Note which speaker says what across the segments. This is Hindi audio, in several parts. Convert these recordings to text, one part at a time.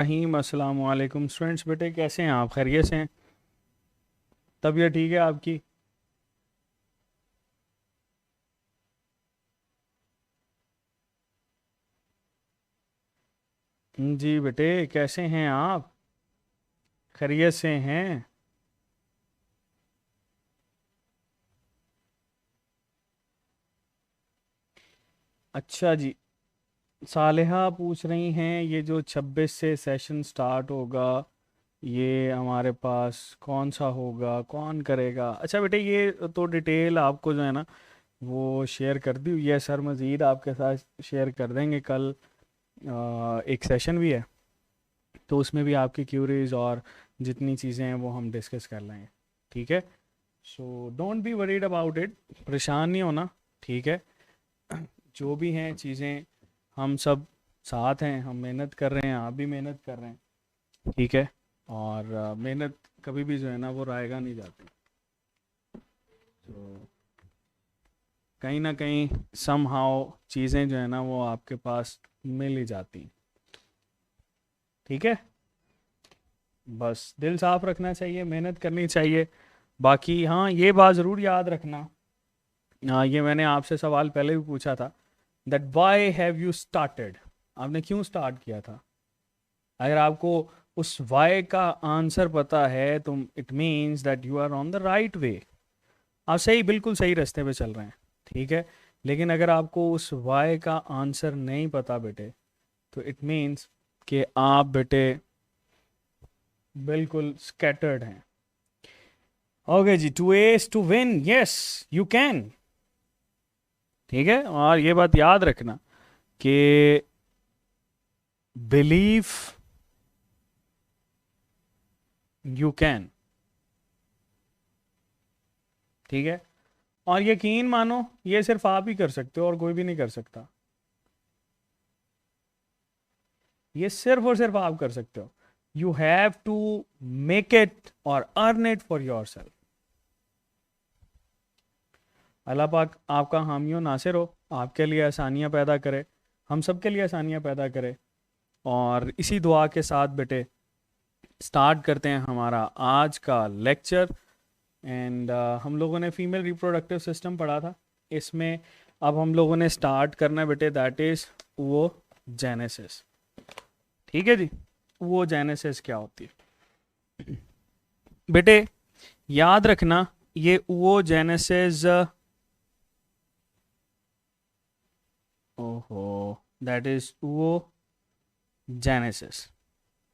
Speaker 1: रहीम अस्सलाम वालेकुम स्टूडेंट्स। बेटे कैसे हैं आप? खैरियत से हैं? तबीयत ठीक है आपकी? जी बेटे, कैसे हैं आप? खैरियत से हैं? अच्छा जी। सालेहा पूछ रही हैं ये जो 26 से सेशन स्टार्ट होगा, ये हमारे पास कौन सा होगा, कौन करेगा? अच्छा बेटे, ये तो डिटेल आपको जो है ना वो शेयर कर दी हुई है सर। मज़ीद आपके साथ शेयर कर देंगे कल। एक सेशन भी है तो उसमें भी आपकी क्यूरीज और जितनी चीज़ें हैं वो हम डिस्कस कर लेंगे। ठीक है? So don't be worried about it, परेशान नहीं होना। ठीक है? जो भी हैं चीज़ें, हम सब साथ हैं, हम मेहनत कर रहे हैं, आप भी मेहनत कर रहे हैं। ठीक है? और मेहनत कभी भी जो है ना वो रायगा नहीं जाती। तो कहीं ना कहीं सम हाउ चीज़ें जो है ना वो आपके पास मिल ही जाती हैं। ठीक है? बस दिल साफ रखना चाहिए, मेहनत करनी चाहिए। बाकी हाँ, ये बात ज़रूर याद रखना। हाँ, ये मैंने आपसे सवाल पहले भी पूछा था, that why have you started? आपने क्यों स्टार्ट किया था? अगर आपको उस वाई का आंसर पता है तो it means that you are on the right way. आप सही, बिल्कुल सही रास्ते पे चल रहे हैं। ठीक है? लेकिन अगर आपको उस वाई का आंसर नहीं पता बेटे, तो इट मीन्स कि आप बेटे बिल्कुल स्कैटर्ड हैं। ओके जी, two S to win, yes you can. ठीक है? और ये बात याद रखना कि बिलीव यू कैन। ठीक है? और यकीन मानो, ये सिर्फ आप ही कर सकते हो और कोई भी नहीं कर सकता। ये सिर्फ और सिर्फ आप कर सकते हो। You have to make it और earn it for yourself. अल्लाह पाक आपका हामी हो, नासिर हो, आपके लिए आसानियां पैदा करे, हम सब के लिए आसानियां पैदा करे। और इसी दुआ के साथ बेटे स्टार्ट करते हैं हमारा आज का लेक्चर। एंड हम लोगों ने फीमेल रिप्रोडक्टिव सिस्टम पढ़ा था। इसमें अब हम लोगों ने स्टार्ट करना है बेटे, दैट इज वो जेनेसिस। ठीक है जी? वो जेनेसिस क्या होती है बेटे? याद रखना, ये वो जेनेसिस, ओहो, दैट इज वो जेनेसिस।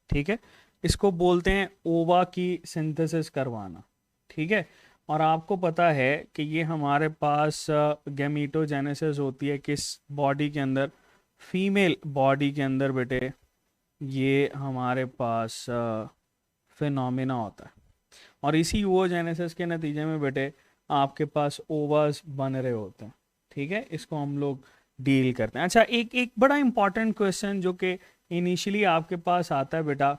Speaker 1: ठीक है? इसको बोलते हैं ओवा की सिंथेसिस करवाना। ठीक है? और आपको पता है कि ये हमारे पास गैमीटोजेनेसिस होती है किस बॉडी के अंदर? फीमेल बॉडी के अंदर बेटे। ये हमारे पास फिनोमिना होता है। और इसी ओवोजेनेसिस के नतीजे में बेटे आपके पास ओवास बन रहे होते हैं। ठीक है? इसको हम लोग डील करते हैं। अच्छा, एक एक बड़ा इंपॉर्टेंट क्वेश्चन जो कि इनिशियली आपके पास आता है बेटा,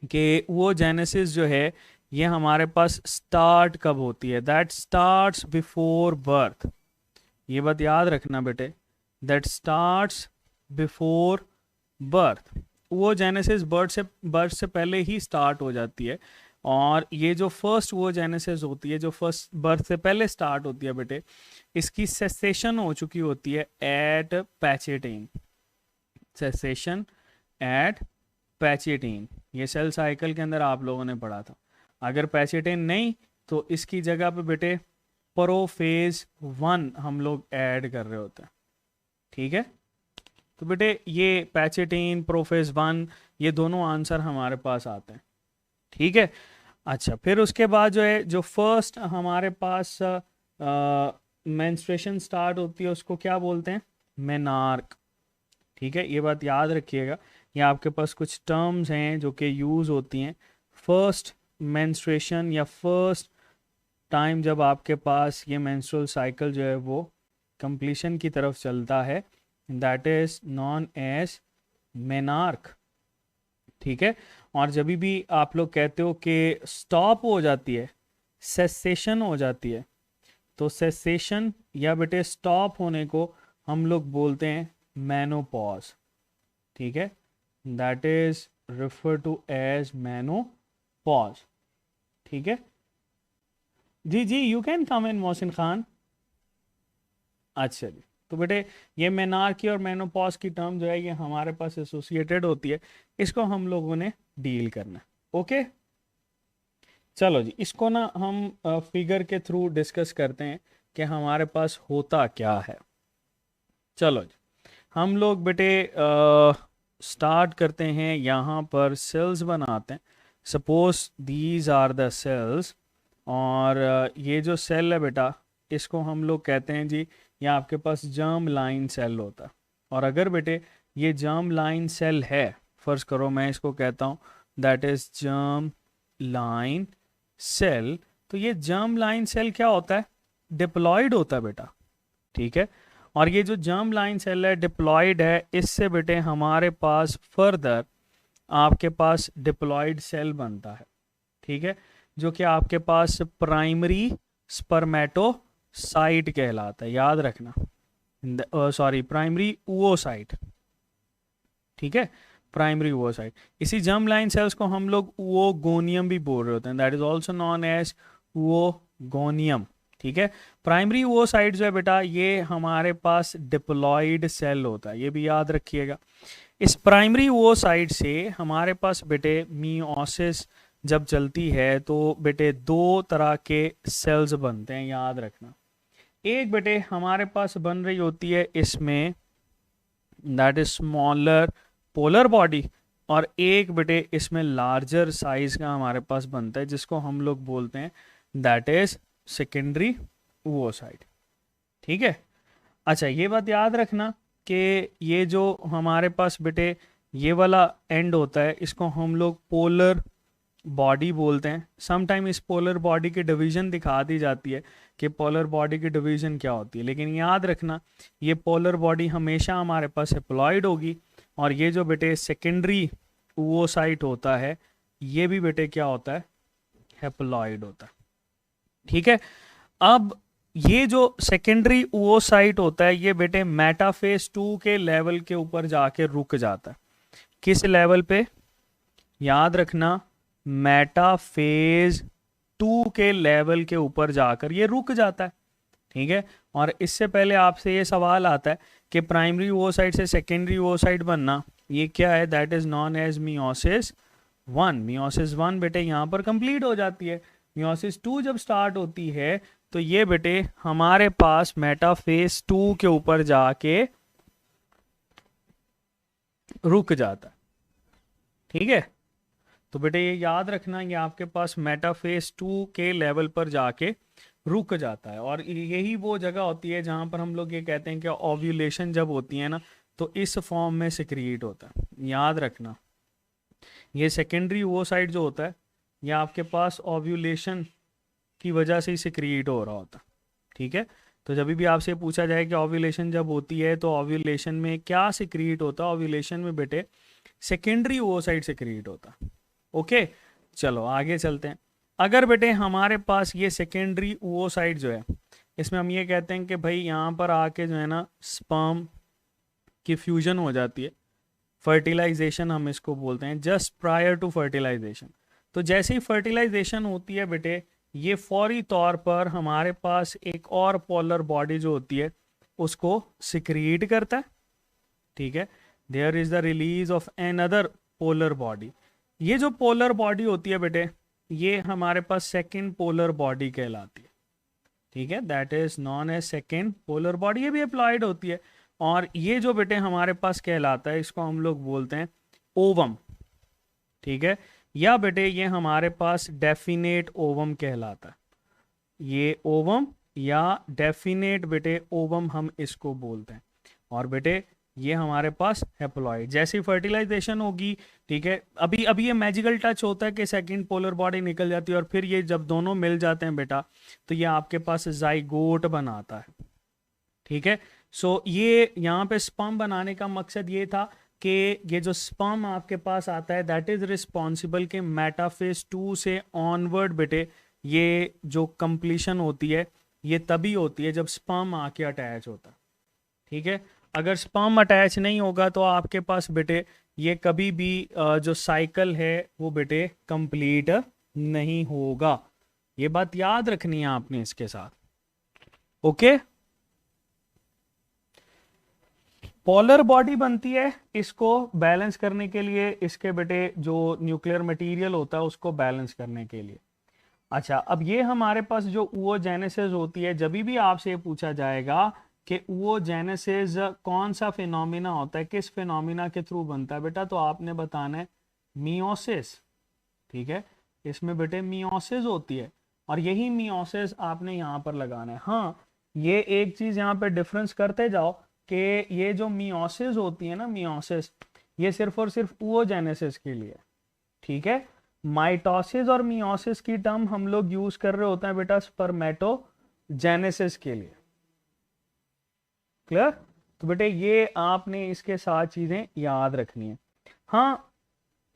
Speaker 1: कि वो जेनेसिस जो है ये हमारे पास स्टार्ट कब होती है? That starts before birth. ये बात याद रखना बेटे, दैट स्टार्ट्स बिफोर बर्थ। वो जेनेसिस बर्थ से पहले ही स्टार्ट हो जाती है। और ये जो फर्स्ट वो जेनेसिस होती है, जो फर्स्ट बर्थ से पहले स्टार्ट होती है बेटे, इसकी सेसेशन हो चुकी होती है एट पैचेटिन। सेसेशन एट पैचेटिन। ये सेल साइकिल के अंदर आप लोगों ने पढ़ा था। अगर पैचेटिन नहीं तो इसकी जगह पे बेटे प्रोफेज 1 हम लोग ऐड कर रहे होते हैं। ठीक है? तो बेटे ये पैचेटिन, प्रोफेज 1, ये दोनों आंसर हमारे पास आते हैं। ठीक है? अच्छा, फिर उसके बाद जो है, जो फर्स्ट हमारे पास मेंस्ट्रुएशन स्टार्ट होती है उसको क्या बोलते हैं? मेनार्क। ठीक है? ये बात याद रखिएगा। ये आपके पास कुछ टर्म्स हैं जो कि यूज़ होती हैं। फर्स्ट मेंस्ट्रुएशन या फर्स्ट टाइम जब आपके पास ये मेंस्ट्रुअल साइकिल जो है वो कंप्लीशन की तरफ चलता है, that is known as menarche. ठीक है? और जब भी आप लोग कहते हो कि स्टॉप हो जाती है, सेसेशन हो जाती है, तो सेसेशन या बेटे स्टॉप होने को हम लोग बोलते हैं मेनोपॉज। ठीक है? That is refer to as menopause. ठीक है जी जी, यू कैन कम इन मोहसिन खान। अच्छा जी, तो बेटे ये मेनार्की और मेनोपॉज की टर्म जो है ये हमारे पास एसोसिएटेड होती है, इसको हम लोगों ने डील करना है। ओके चलो जी, इसको ना हम फिगर के थ्रू डिस्कस करते हैं कि हमारे पास होता क्या है। चलो जी, हम लोग बेटे स्टार्ट करते हैं, यहाँ पर सेल्स बनाते हैं। Suppose these are the cells, और ये जो सेल है बेटा इसको हम लोग कहते हैं जी, ये आपके पास जर्म लाइन सेल होता है। और अगर बेटे ये जर्म लाइन सेल है, फर्ज करो मैं इसको कहता हूँ that is germ line cell, तो ये जर्म लाइन सेल क्या होता है, डिप्लॉयड होता है बेटा। ठीक है, और ये जो जर्म लाइन सेल है डिप्लॉयड है, इससे बेटे हमारे पास फर्दर आपके पास डिप्लॉयड सेल बनता है। ठीक है, जो कि आपके पास प्राइमरी स्पर्मेटोसाइट कहलाता है, याद रखना, सॉरी प्राइमरी oocyte। ठीक है, प्राइमरी oocyte। इसी जर्म लाइन सेल्स को हम लोग oogoneum भी बोल रहे होते हैं, that is also known as oogoneum। ठीक है, प्राइमरी oocyte जो है बेटा ये हमारे पास डिप्लॉयड सेल होता है, ये भी याद रखिएगा। इस प्राइमरी oocyte से हमारे पास बेटे मियोसिस जब चलती है तो बेटे दो तरह के सेल्स बनते हैं, याद रखना। एक बेटे हमारे पास बन रही होती है इसमें that is smaller polar body, और एक बेटे इसमें लार्जर साइज का हमारे पास बनता है जिसको हम लोग बोलते हैं दैट इज सेकेंडरी oocyte। ठीक है, अच्छा ये बात याद रखना कि ये जो हमारे पास बेटे ये वाला एंड होता है इसको हम लोग पोलर बॉडी बोलते हैं। समटाइम इस पोलर बॉडी की डिवीजन दिखा दी जाती है कि पोलर बॉडी की डिवीजन क्या होती है, लेकिन याद रखना ये पोलर बॉडी हमेशा हमारे पास हैप्लॉइड होगी, और ये जो बेटे सेकेंडरी oocyte होता है ये भी बेटे क्या होता है, हैप्लॉइड होता है। ठीक है, अब ये जो सेकेंडरी oocyte होता है ये बेटे मेटाफेज 2 के लेवल के ऊपर जाके रुक जाता है। किस लेवल पे, याद रखना, मेटाफेज 2 के लेवल के ऊपर जाकर ये रुक जाता है। ठीक है, और इससे पहले आपसे ये सवाल आता है कि प्राइमरी oocyte से सेकेंडरी oocyte बनना ये क्या है, that is known as meiosis 1। Meiosis 1 बेटे यहाँ पर कंप्लीट हो जाती है। मियोसिस 2 जब स्टार्ट होती है तो ये बेटे हमारे पास मेटाफेज 2 के ऊपर जाके रुक जाता है। ठीक है, तो बेटे ये याद रखना ये आपके पास मेटाफेज 2 के लेवल पर जाके रुक जाता है, और यही वो जगह होती है जहां पर हम लोग ये कहते हैं कि ओव्यूलेशन जब होती है ना तो इस फॉर्म में सिक्रीट होता है। याद रखना ये सेकेंडरी oocyte जो होता है ये आपके पास ओव्यूलेशन की वजह से ही सिक्रीट हो रहा होता है। ठीक है, तो जब भी आपसे पूछा जाए कि ओव्यूलेशन जब होती है तो ओव्यूलेशन में क्या सिक्रीट होता है, ओव्यूलेशन में बेटे सेकेंडरी oocyte सिक्रीट होता है। ओके चलो आगे चलते हैं। अगर बेटे हमारे पास ये सेकेंडरी oocyte जो है इसमें हम ये कहते हैं कि भाई यहाँ पर आके जो है ना स्पर्म की फ्यूजन हो जाती है, फर्टिलाइजेशन हम इसको बोलते हैं, जस्ट प्रायर टू फर्टिलाइजेशन। तो जैसे ही फर्टिलाइजेशन होती है बेटे ये फौरी तौर पर हमारे पास एक और पोलर बॉडी जो होती है उसको सिक्रीट करता है। ठीक है, there is the release of another polar body. ये जो पोलर बॉडी होती है बेटे ये हमारे पास सेकेंड पोलर बॉडी कहलाती है। ठीक है, that is known as second polar body, ये भी अप्लाइड होती है। और ये जो बेटे हमारे पास कहलाता है इसको हम लोग बोलते हैं ओवम। ठीक है, या बेटे ये हमारे पास डेफिनेट ओवम कहलाता है। ये ओवम या डेफिनेट बेटे ओवम हम इसको बोलते हैं। और बेटे ये हमारे पास हैप्लॉइड, जैसी फर्टिलाइजेशन होगी, ठीक है, अभी अभी ये मैजिकल टच होता है कि सेकंड पोलर बॉडी निकल जाती है और फिर ये जब दोनों मिल जाते हैं बेटा तो ये आपके पास जाइगोट बनाता है। ठीक है, सो ये यहाँ पे स्पर्म बनाने का मकसद ये था कि ये जो स्पर्म आपके पास आता है दैट इज रिस्पॉन्सिबल के मेटाफेज 2 से ऑनवर्ड बेटे ये जो कंप्लीशन होती है ये तभी होती है जब स्पर्म आके अटैच होता है। ठीक है, अगर स्पर्म अटैच नहीं होगा तो आपके पास बेटे ये कभी भी जो साइकिल है वो बेटे कंप्लीट नहीं होगा। ये बात याद रखनी है आपने इसके साथ। ओके, पोलर बॉडी बनती है, इसको बैलेंस करने के लिए, इसके बेटे जो न्यूक्लियर मटेरियल होता है उसको बैलेंस करने के लिए। अच्छा, अब ये हमारे पास जो oogenesis होती है, जब भी आपसे ये पूछा जाएगा कि oogenesis कौन सा फिनोमिना होता है, किस फिनोमिना के थ्रू बनता है बेटा, तो आपने बताना है मियोसिस। ठीक है, इसमें बेटे मियोसिस होती है, और यही मियोसिस आपने यहाँ पर लगाना है। हाँ, ये एक चीज यहाँ पे डिफरेंस करते जाओ कि ये जो मियोसिस होती है ना, मियोसिस, ये सिर्फ और सिर्फ oogenesis के लिए। ठीक है, माइटोसिस और मियोसिस की टर्म हम लोग यूज कर रहे होते हैं बेटा स्पर्मेटोजेनेसिस के लिए। क्लियर? तो बेटे ये आपने इसके साथ चीजें याद रखनी है। हाँ,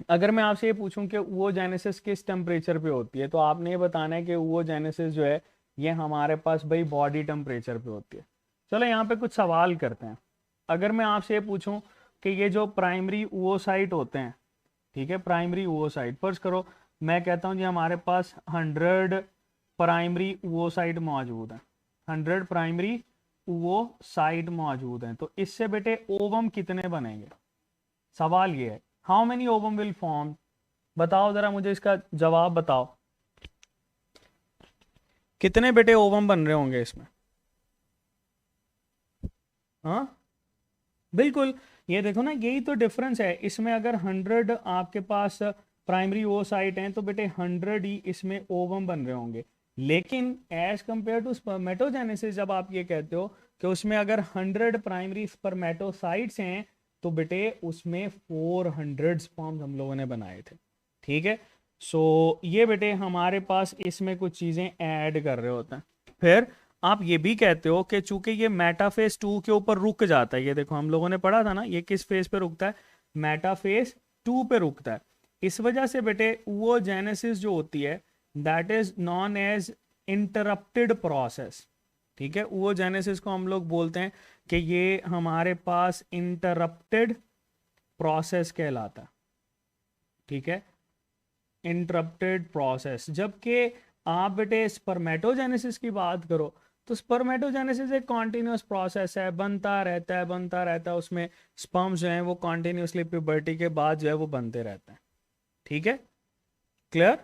Speaker 1: अगर मैं आपसे ये पूछूं कि oogenesis किस टेम्परेचर पे होती है, तो आपने ये बताना है कि oogenesis जो है ये हमारे पास भाई बॉडी टेम्परेचर पे होती है। चलो यहाँ पे कुछ सवाल करते हैं। अगर मैं आपसे ये पूछूं कि ये जो प्राइमरी oocyte होते हैं, ठीक है, प्राइमरी oocyte, फर्ज करो मैं कहता हूँ जी हमारे पास 100 प्राइमरी oocyte मौजूद है, 100 प्राइमरी oocyte मौजूद हैं, तो इससे बेटे ओवम कितने बनेंगे? सवाल ये है, how many ovum will form? बताओ जरा मुझे, इसका जवाब बताओ, कितने बेटे ओवम बन रहे होंगे इसमें? हाँ बिल्कुल, ये देखो ना, यही तो डिफरेंस है। इसमें अगर 100 आपके पास प्राइमरी oocyte हैं तो बेटे 100 ही इसमें ओवम बन रहे होंगे। लेकिन एज कंपेयर टू स्पर्मेटोजेनेसिस, जब आप ये कहते हो कि उसमें अगर 100 प्राइमरी स्पर्मेटोसाइट्स हैं तो बेटे उसमें 400 स्पर्म्स हम लोगों ने बनाए थे। ठीक है, सो ये बेटे हमारे पास इसमें कुछ चीजें ऐड कर रहे होते हैं। फिर आप ये भी कहते हो कि चूंकि ये मेटाफेज 2 के ऊपर रुक जाता है, ये देखो हम लोगों ने पढ़ा था ना, ये किस फेज पे रुकता है? मेटाफेज 2 पे रुकता है। इस वजह से बेटे oogenesis जो होती है that is known as interrupted process. ठीक है, oogenesis को हम लोग बोलते हैं कि ये हमारे पास इंटरप्टेड प्रोसेस कहलाता है। ठीक है, इंटरप्टेड प्रोसेस। जबकि आप बेटे स्पर्मेटोजेनेसिस की बात करो तो स्पर्मेटोजेनेसिस एक कॉन्टिन्यूस प्रोसेस है, बनता रहता है बनता रहता है, उसमें स्पर्म्स जो हैं वो कॉन्टिन्यूसली प्यूबर्टी के बाद जो है वो बनते रहते हैं। ठीक है, क्लियर?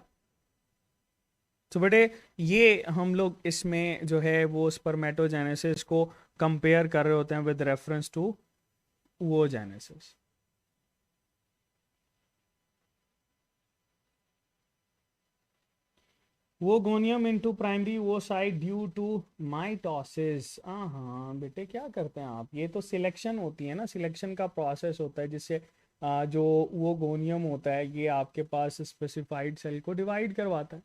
Speaker 1: तो बेटे ये हम लोग इसमें जो है वो स्पर्मेटोजेनेसिस को कंपेयर कर रहे होते हैं with reference to oogenesis। Oogonium into primary oocyte due to mitosis. हाँ बेटे, क्या करते हैं आप? ये तो सिलेक्शन होती है ना, सिलेक्शन का प्रोसेस होता है जिससे जो ओगोनियम होता है ये आपके पास स्पेसिफाइड सेल को डिवाइड करवाता है।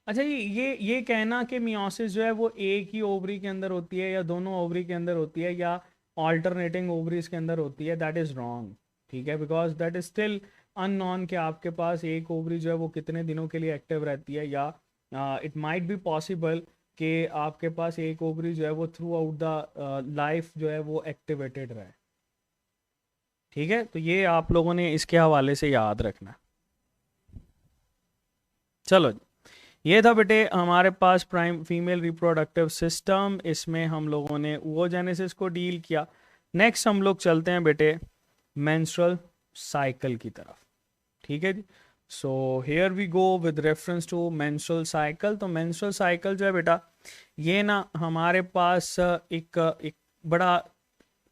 Speaker 1: अच्छा, ये कहना कि मियोसिस जो है वो एक ही ओवरी के अंदर होती है या दोनों ओवरी के अंदर होती है या ऑल्टरनेटिंग ओवरीज के अंदर होती है, दैट इज रॉन्ग। ठीक है, because that is still unknown कि आपके पास एक ओवरी जो है वो कितने दिनों के लिए एक्टिव रहती है, या इट माइट बी पॉसिबल कि आपके पास एक ओवरी जो है वो थ्रू आउट द लाइफ जो है वो एक्टिवेटेड रहे। ठीक है, तो ये आप लोगों ने इसके हवाले से याद रखना। चलो, ये था बेटे हमारे पास प्राइम फीमेल रिप्रोडक्टिव सिस्टम, इसमें हम लोगों ने oogenesis को डील किया। नेक्स्ट हम लोग चलते हैं बेटे मेंस्ट्रुअल साइकिल की तरफ। ठीक है जी, so here we go with reference to menstrual cycle. तो मेंस्ट्रुअल साइकिल जो है बेटा ये ना हमारे पास एक बड़ा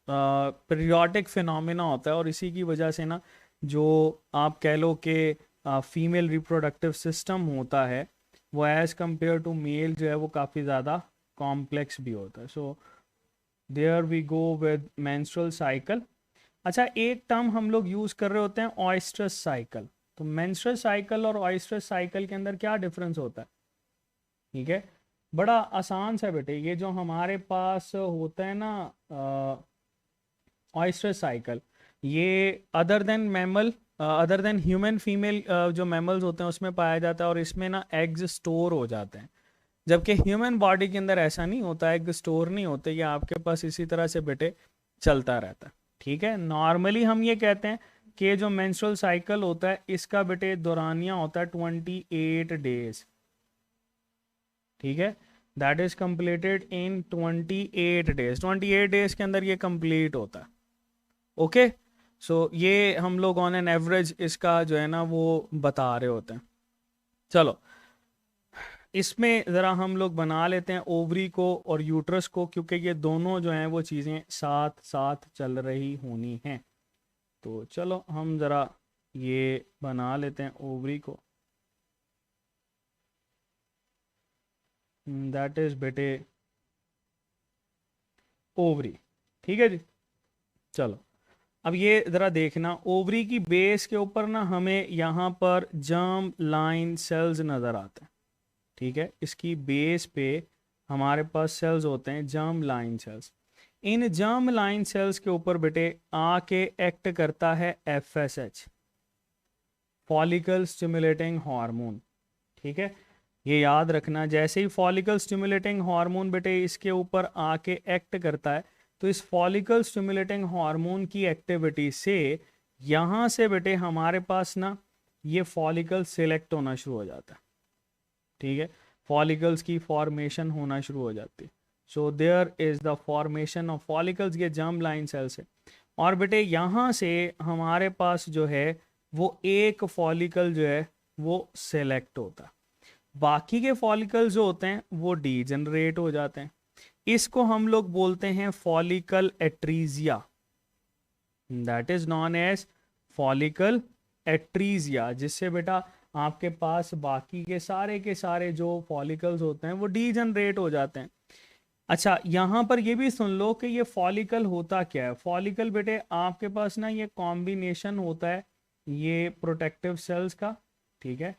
Speaker 1: पीरियोडिक फिनोमिना होता है, और इसी की वजह से ना जो आप कह लो कि फीमेल रिप्रोडक्टिव सिस्टम होता है वो एज कंपेयर टू मेल जो है वो काफ़ी ज़्यादा कॉम्प्लेक्स भी होता है। So there we go with menstrual cycle. अच्छा, एक टर्म हम लोग यूज़ कर रहे होते हैं ऑयस्ट्रस साइकिल। तो मेंस्ट्रुअल साइकिल और ऑयस्ट्रस साइकिल के अंदर क्या डिफरेंस होता है? ठीक है, बड़ा आसान सा बेटे, ये जो हमारे पास होता है ना ऑयस्ट्रस साइकिल, ये other than mammal, other than human female जो मैमल्स होते हैं उसमें पाया जाता है, और इसमें ना एग्स स्टोर हो जाते हैं। जबकि ह्यूमन बॉडी के अंदर ऐसा नहीं होता, एग स्टोर नहीं होते। ये आपके पास इसी तरह से बेटे चलता रहता है। ठीक है, नॉर्मली हम ये कहते हैं कि जो मेंस्ट्रुअल साइकिल होता है इसका बेटे दौरानिया होता है 28 डेज। ठीक है, that is completed in 28 days. 28 days के अंदर ये कंप्लीट होता है। ओके, सो ये हम लोग ऑन एन एवरेज इसका जो है ना वो बता रहे होते हैं। चलो इसमें ज़रा हम लोग बना लेते हैं ओवरी को और यूट्रस को, क्योंकि ये दोनों जो हैं वो चीज़ें साथ साथ चल रही होनी हैं। तो चलो हम ज़रा ये बना लेते हैं ओवरी को। दैट इज़ बेटे ओवरी। ठीक है जी। चलो अब ये ज़रा देखना, ओवरी की बेस के ऊपर ना हमें यहाँ पर जर्म लाइन सेल्स नज़र आते हैं। ठीक है, इसकी बेस पे हमारे पास सेल्स होते हैं जर्म लाइन सेल्स। इन जर्म लाइन सेल्स के ऊपर बेटे आके एक्ट करता है FSH, फॉलिकल स्टिमुलेटिंग हार्मोन। ठीक है, ये याद रखना, जैसे ही फॉलिकल स्टिमुलेटिंग हार्मोन बेटे इसके ऊपर आके एक्ट करता है तो इस फॉलिकल स्टिमुलेटिंग हार्मोन की एक्टिविटी से यहाँ से बेटे हमारे पास ना ये फॉलिकल सिलेक्ट होना शुरू हो जाता है। ठीक है, फॉलिकल्स की फॉर्मेशन होना शुरू हो जाती है। So there is the formation of follicles, ये जर्म लाइन सेल्स है। और बेटे यहाँ से हमारे पास जो है वो एक फॉलिकल जो है वो सेलेक्ट होता है, बाकी के फॉलिकल्स जो होते हैं वो डीजनरेट हो जाते हैं। इसको हम लोग बोलते हैं follicle atresia, that is known as follicle atresia, जिससे बेटा आपके पास बाकी के सारे जो फॉलिकल्स होते हैं वो डीजनरेट हो जाते हैं। अच्छा, यहां पर ये भी सुन लो कि ये फॉलिकल होता क्या है। फॉलिकल बेटे आपके पास ना ये कॉम्बिनेशन होता है ये प्रोटेक्टिव सेल्स का। ठीक है,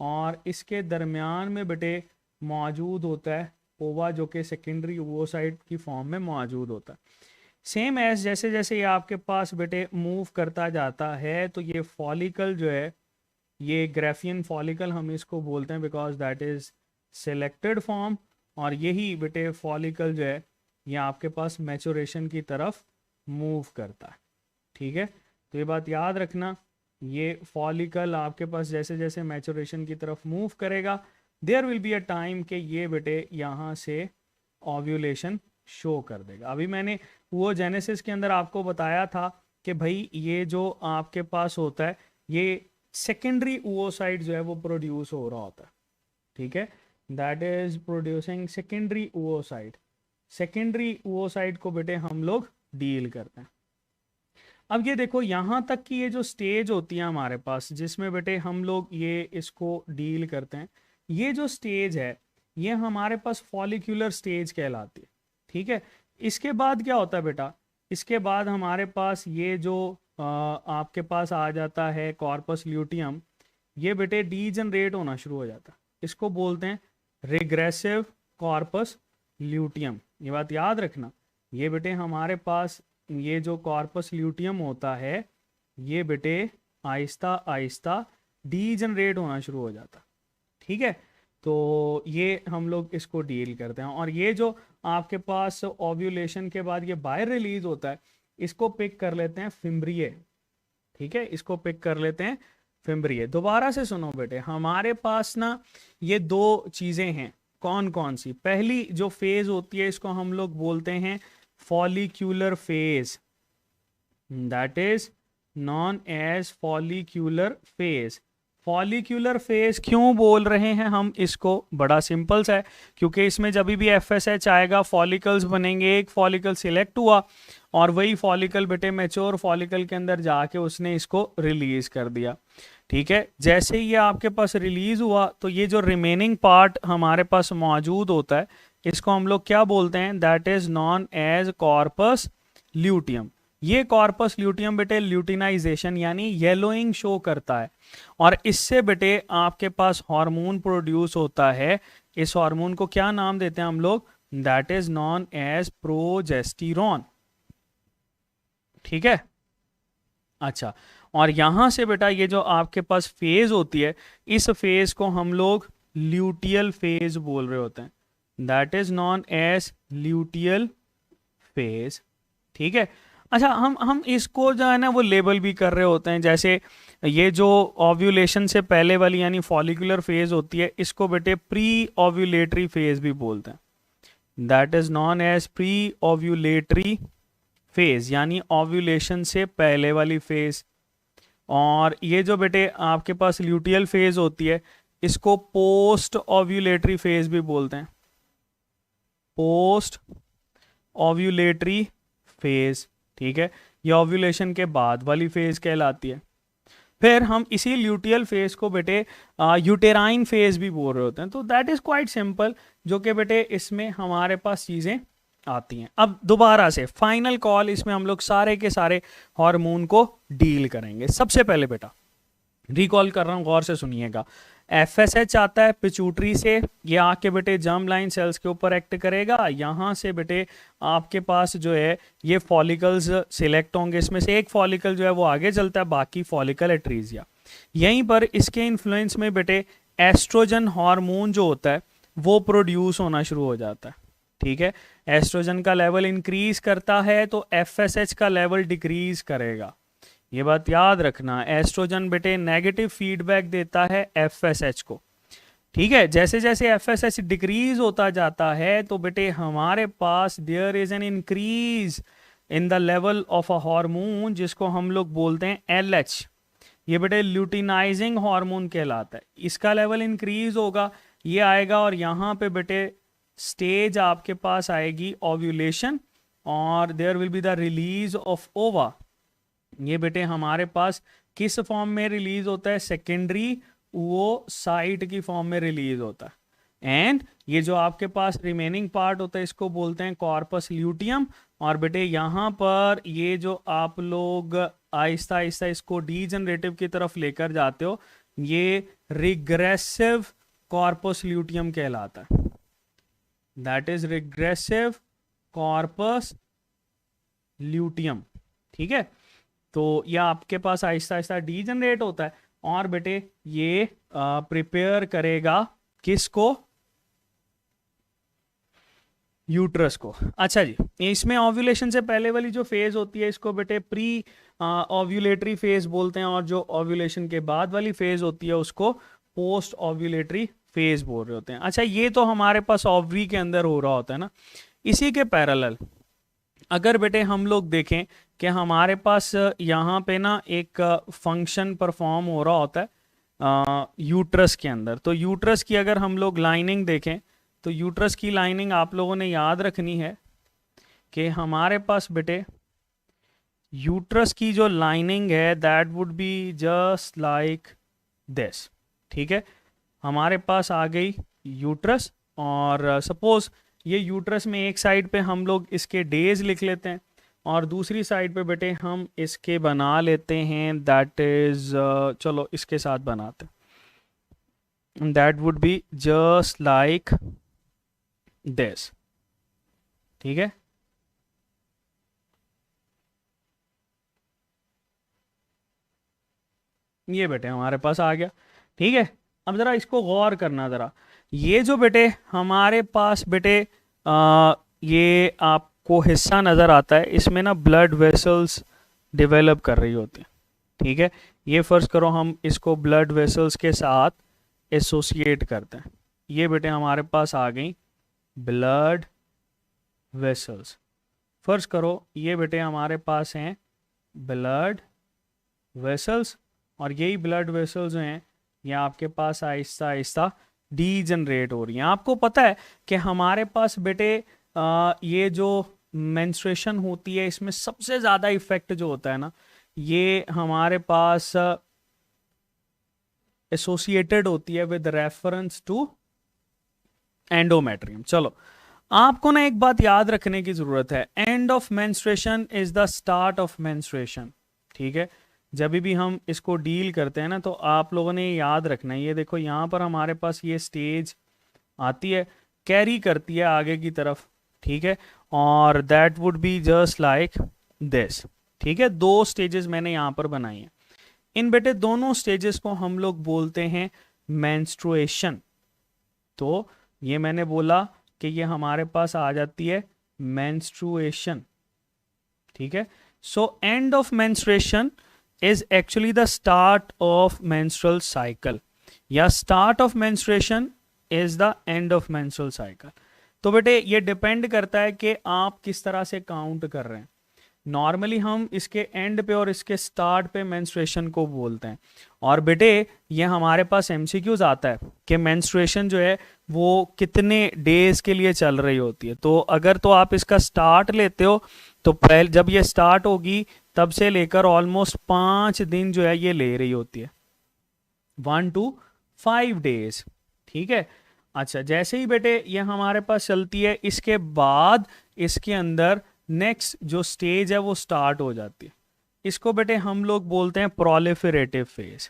Speaker 1: और इसके दरमियान में बेटे मौजूद होता है ओवा, जो कि सेकेंडरी ओवोसाइट की फॉर्म में मौजूद होता है। सेम एज जैसे जैसे ये आपके पास बेटे मूव करता जाता है तो ये फॉलिकल जो है, ये ग्राफियन फॉलिकल हम इसको बोलते हैं, because that is selected form. और यही बेटे फॉलिकल जो है ये आपके पास मैचुरेशन की तरफ मूव करता है। ठीक है, तो ये बात याद रखना, ये फॉलिकल आपके पास जैसे जैसे मैचुरेशन की तरफ मूव करेगा there will be a time कि ये बेटे यहाँ से ओव्यूलेशन शो कर देगा। अभी मैंने वो जेनेसिस के अंदर आपको बताया था कि भाई ये जो आपके पास होता है ये सेकेंडरी oocyte जो है वो प्रोड्यूस हो रहा होता है। ठीक है, that is producing secondary oocyte। Secondary oocyte को बेटे हम लोग डील करते हैं। अब ये देखो यहाँ तक कि ये जो स्टेज होती है हमारे पास जिसमें बेटे हम लोग ये इसको डील करते हैं, ये जो स्टेज है ये हमारे पास फॉलिक्यूलर स्टेज कहलाती है। ठीक है, इसके बाद क्या होता है बेटा, इसके बाद हमारे पास ये जो आपके पास आ जाता है कॉर्पस ल्यूटियम, ये बेटे डीजनरेट होना शुरू हो जाता है। इसको बोलते हैं रिग्रेसिव कॉर्पस ल्यूटियम। ये बात याद रखना, ये बेटे हमारे पास ये जो कॉर्पस ल्यूटियम होता है ये बेटे आहिस्ता आहिस्ता डीजनरेट होना शुरू हो जाता। ठीक है, तो ये हम लोग इसको डील करते हैं। और ये जो आपके पास ओव्यूलेशन के बाद ये बाहर रिलीज होता है इसको पिक कर लेते हैं फिम्ब्रिये। ठीक है, इसको पिक कर लेते हैं फिम्ब्रिये। दोबारा से सुनो बेटे, हमारे पास ना ये दो चीजें हैं, कौन कौन सी। पहली जो फेज होती है इसको हम लोग बोलते हैं follicular phase, that is known as follicular phase. Follicular phase क्यों बोल रहे हैं हम इसको, बड़ा सिंपल सा है, क्योंकि इसमें जब भी FSH आएगा फॉलिकल्स बनेंगे, एक फॉलिकल सिलेक्ट हुआ और वही फॉलिकल बेटे मैच्योर फॉलिकल के अंदर जाके उसने इसको रिलीज कर दिया। ठीक है, जैसे ही ये आपके पास रिलीज हुआ तो ये जो रिमेनिंग पार्ट हमारे पास मौजूद होता है इसको हम लोग क्या बोलते हैं, that is known as corpus luteum. ये कॉर्पस ल्यूटियम बेटे ल्यूटिनाइजेशन यानी येलोइंग शो करता है और इससे बेटे आपके पास हार्मोन प्रोड्यूस होता है। इस हार्मोन को क्या नाम देते हैं हम लोग, that is known as progesterone. ठीक है, अच्छा, और यहां से बेटा ये जो आपके पास फेज होती है इस फेज को हम लोग ल्यूटियल फेज बोल रहे होते हैं, that is known as luteal phase. ठीक है, अच्छा, हम इसको जो है ना वो लेबल भी कर रहे होते हैं, जैसे ये जो ओव्यूलेशन से पहले वाली यानी फॉलिकुलर फेज होती है, इसको बेटे प्री ओव्यूलेटरी फेज भी बोलते हैं। That is known as pre ovulatory phase, यानी ओव्यूलेशन से पहले वाली फेज। और ये जो बेटे आपके पास ल्यूटियल फेज होती है, इसको पोस्ट ओव्यूलेटरी फेज भी बोलते हैं, पोस्ट ओव्यूलेटरी फेज। ठीक है, ये ओव्यूलेशन के बाद वाली फेज कहलाती है। फिर हम इसी ल्यूटियल फेज को बेटे यूटेराइन फेज भी बोल रहे होते हैं। तो दैट इज क्वाइट सिंपल, जो कि बेटे इसमें हमारे पास चीजें आती हैं। अब दोबारा से फाइनल कॉल, इसमें हम लोग सारे के सारे हार्मोन को डील करेंगे। सबसे पहले बेटा रिकॉल कर रहा हूं, गौर से सुनिएगा। एफएसएच आता है पिट्यूटरी से, ये आके बेटे जर्म लाइन सेल्स के ऊपर एक्ट करेगा। यहाँ से बेटे आपके पास जो है ये फॉलिकल्स सिलेक्ट होंगे, इसमें से एक फॉलिकल जो है वो आगे चलता है, बाकी फॉलिकल एट्रीजिया। यहीं पर इसके इन्फ्लुएंस में बेटे एस्ट्रोजन हार्मोन जो होता है वो प्रोड्यूस होना शुरू हो जाता है। ठीक है, एस्ट्रोजन का लेवल इंक्रीज करता है तो एफएसएच का लेवल डिक्रीज करेगा। ये बात याद रखना, एस्ट्रोजन बेटे नेगेटिव फीडबैक देता है एफएसएच को। ठीक है, जैसे जैसे एफएसएच डिक्रीज होता जाता है तो बेटे हमारे पास there is an increase in the level of a hormone, जिसको हम लोग बोलते हैं एलएच। ये बेटे ल्यूटिनाइजिंग हार्मोन कहलाता है। इसका लेवल इंक्रीज होगा, ये आएगा, और यहाँ पे बेटे स्टेज आपके पास आएगी ओव्यूलेशन, और there will be the release of ova. ये बेटे हमारे पास किस फॉर्म में रिलीज होता है? सेकेंडरी oocyte की फॉर्म में रिलीज होता है। एंड ये जो आपके पास रिमेनिंग पार्ट होता है इसको बोलते हैं कॉर्पस ल्यूटियम। और बेटे यहाँ पर ये जो आप लोग आहिस्ता आहिस्ता इसको डीजनरेटिव की तरफ लेकर जाते हो, ये रिग्रेसिव कॉर्पस ल्यूटियम कहलाता है। That is regressive corpus luteum. ठीक है, तो यह आपके पास आहिस्ता आहिस्ता डीजनरेट होता है, और बेटे ये प्रिपेयर करेगा किसको? यूट्रस को। अच्छा जी, इसमें ओव्यूलेशन से पहले वाली जो फेज होती है इसको बेटे प्री ओव्यूलेटरी फेज बोलते हैं, और जो ओव्यूलेशन के बाद वाली फेज होती है उसको पोस्ट ओव्यूलेटरी फेज बोल रहे होते हैं। अच्छा, ये तो हमारे पास ओवरी के अंदर हो रहा होता है ना। इसी के पैरेलल अगर बेटे हम लोग देखें कि हमारे पास यहाँ पे ना एक फंक्शन परफॉर्म हो रहा होता है यूट्रस के अंदर, तो यूट्रस की अगर हम लोग लाइनिंग देखें तो यूट्रस की लाइनिंग आप लोगों ने याद रखनी है कि हमारे पास बेटे यूट्रस की जो लाइनिंग है that would be just like this. ठीक है, हमारे पास आ गई यूट्रस, और सपोज ये यूट्रस में एक साइड पे हम लोग इसके डेज लिख लेते हैं, और दूसरी साइड पे बेटे हम इसके बना लेते हैं दैट इज चलो इसके साथ बनाते हैं, that would be just like this. ठीक है, ये बेटे हमारे पास आ गया। ठीक है, अब जरा इसको गौर करना जरा, ये जो बेटे हमारे पास बेटे ये आपको हिस्सा नज़र आता है, इसमें ना ब्लड वेसल्स डेवलप कर रही होती है। ठीक है, ये फर्ज करो हम इसको ब्लड वेसल्स के साथ एसोसिएट करते हैं। ये बेटे हमारे पास आ गई ब्लड वेसल्स। फर्ज करो ये बेटे हमारे पास हैं ब्लड वेसल्स, और यही ब्लड वेसल्स जो हैं ये आपके पास आहिस्ता आहिस्ता डीजनरेट हो रही हैं। आपको पता है कि हमारे पास बेटे ये जो मेंस्ट्रुएशन होती है इसमें सबसे ज़्यादा इफेक्ट जो होता है ना, ये हमारे पास एसोसिएटेड होती है विद रेफरेंस टू एंडोमेट्रियम। चलो, आपको ना एक बात याद रखने की ज़रूरत है, and of menstruation is the start of menstruation. ठीक है, जब भी हम इसको डील करते हैं ना तो आप लोगों ने याद रखना है, ये देखो यहाँ पर हमारे पास ये स्टेज आती है, कैरी करती है आगे की तरफ। ठीक है, और that would be just like this. ठीक है, दो स्टेजेस मैंने यहाँ पर बनाई हैं। इन बेटे दोनों स्टेजेस को हम लोग बोलते हैं मेंस्ट्रुएशन। तो ये मैंने बोला कि ये हमारे पास आ जाती है मेंस्ट्रुएशन। ठीक है, so end of menstruation is actually the start of menstrual cycle, या start of menstruation is the end of menstrual cycle. तो बेटे ये डिपेंड करता है कि आप किस तरह से काउंट कर रहे हैं। नॉर्मली हम इसके एंड पे और इसके स्टार्ट पे मेंस्ट्रुएशन को बोलते हैं। और बेटे ये हमारे पास एमसीक्यूज आता है कि मेंस्ट्रुएशन जो है वो कितने डेज के लिए चल रही होती है। तो अगर तो आप इसका स्टार्ट लेते हो तो पहले जब ये स्टार्ट होगी तब से लेकर ऑलमोस्ट 5 दिन जो है ये ले रही होती है, 1 to 5 days। ठीक है। अच्छा, जैसे ही बेटे ये हमारे पास चलती है, इसके बाद इसके अंदर नेक्स्ट जो स्टेज है वो स्टार्ट हो जाती है। इसको बेटे हम लोग बोलते हैं प्रोलिफरेटिव फेज।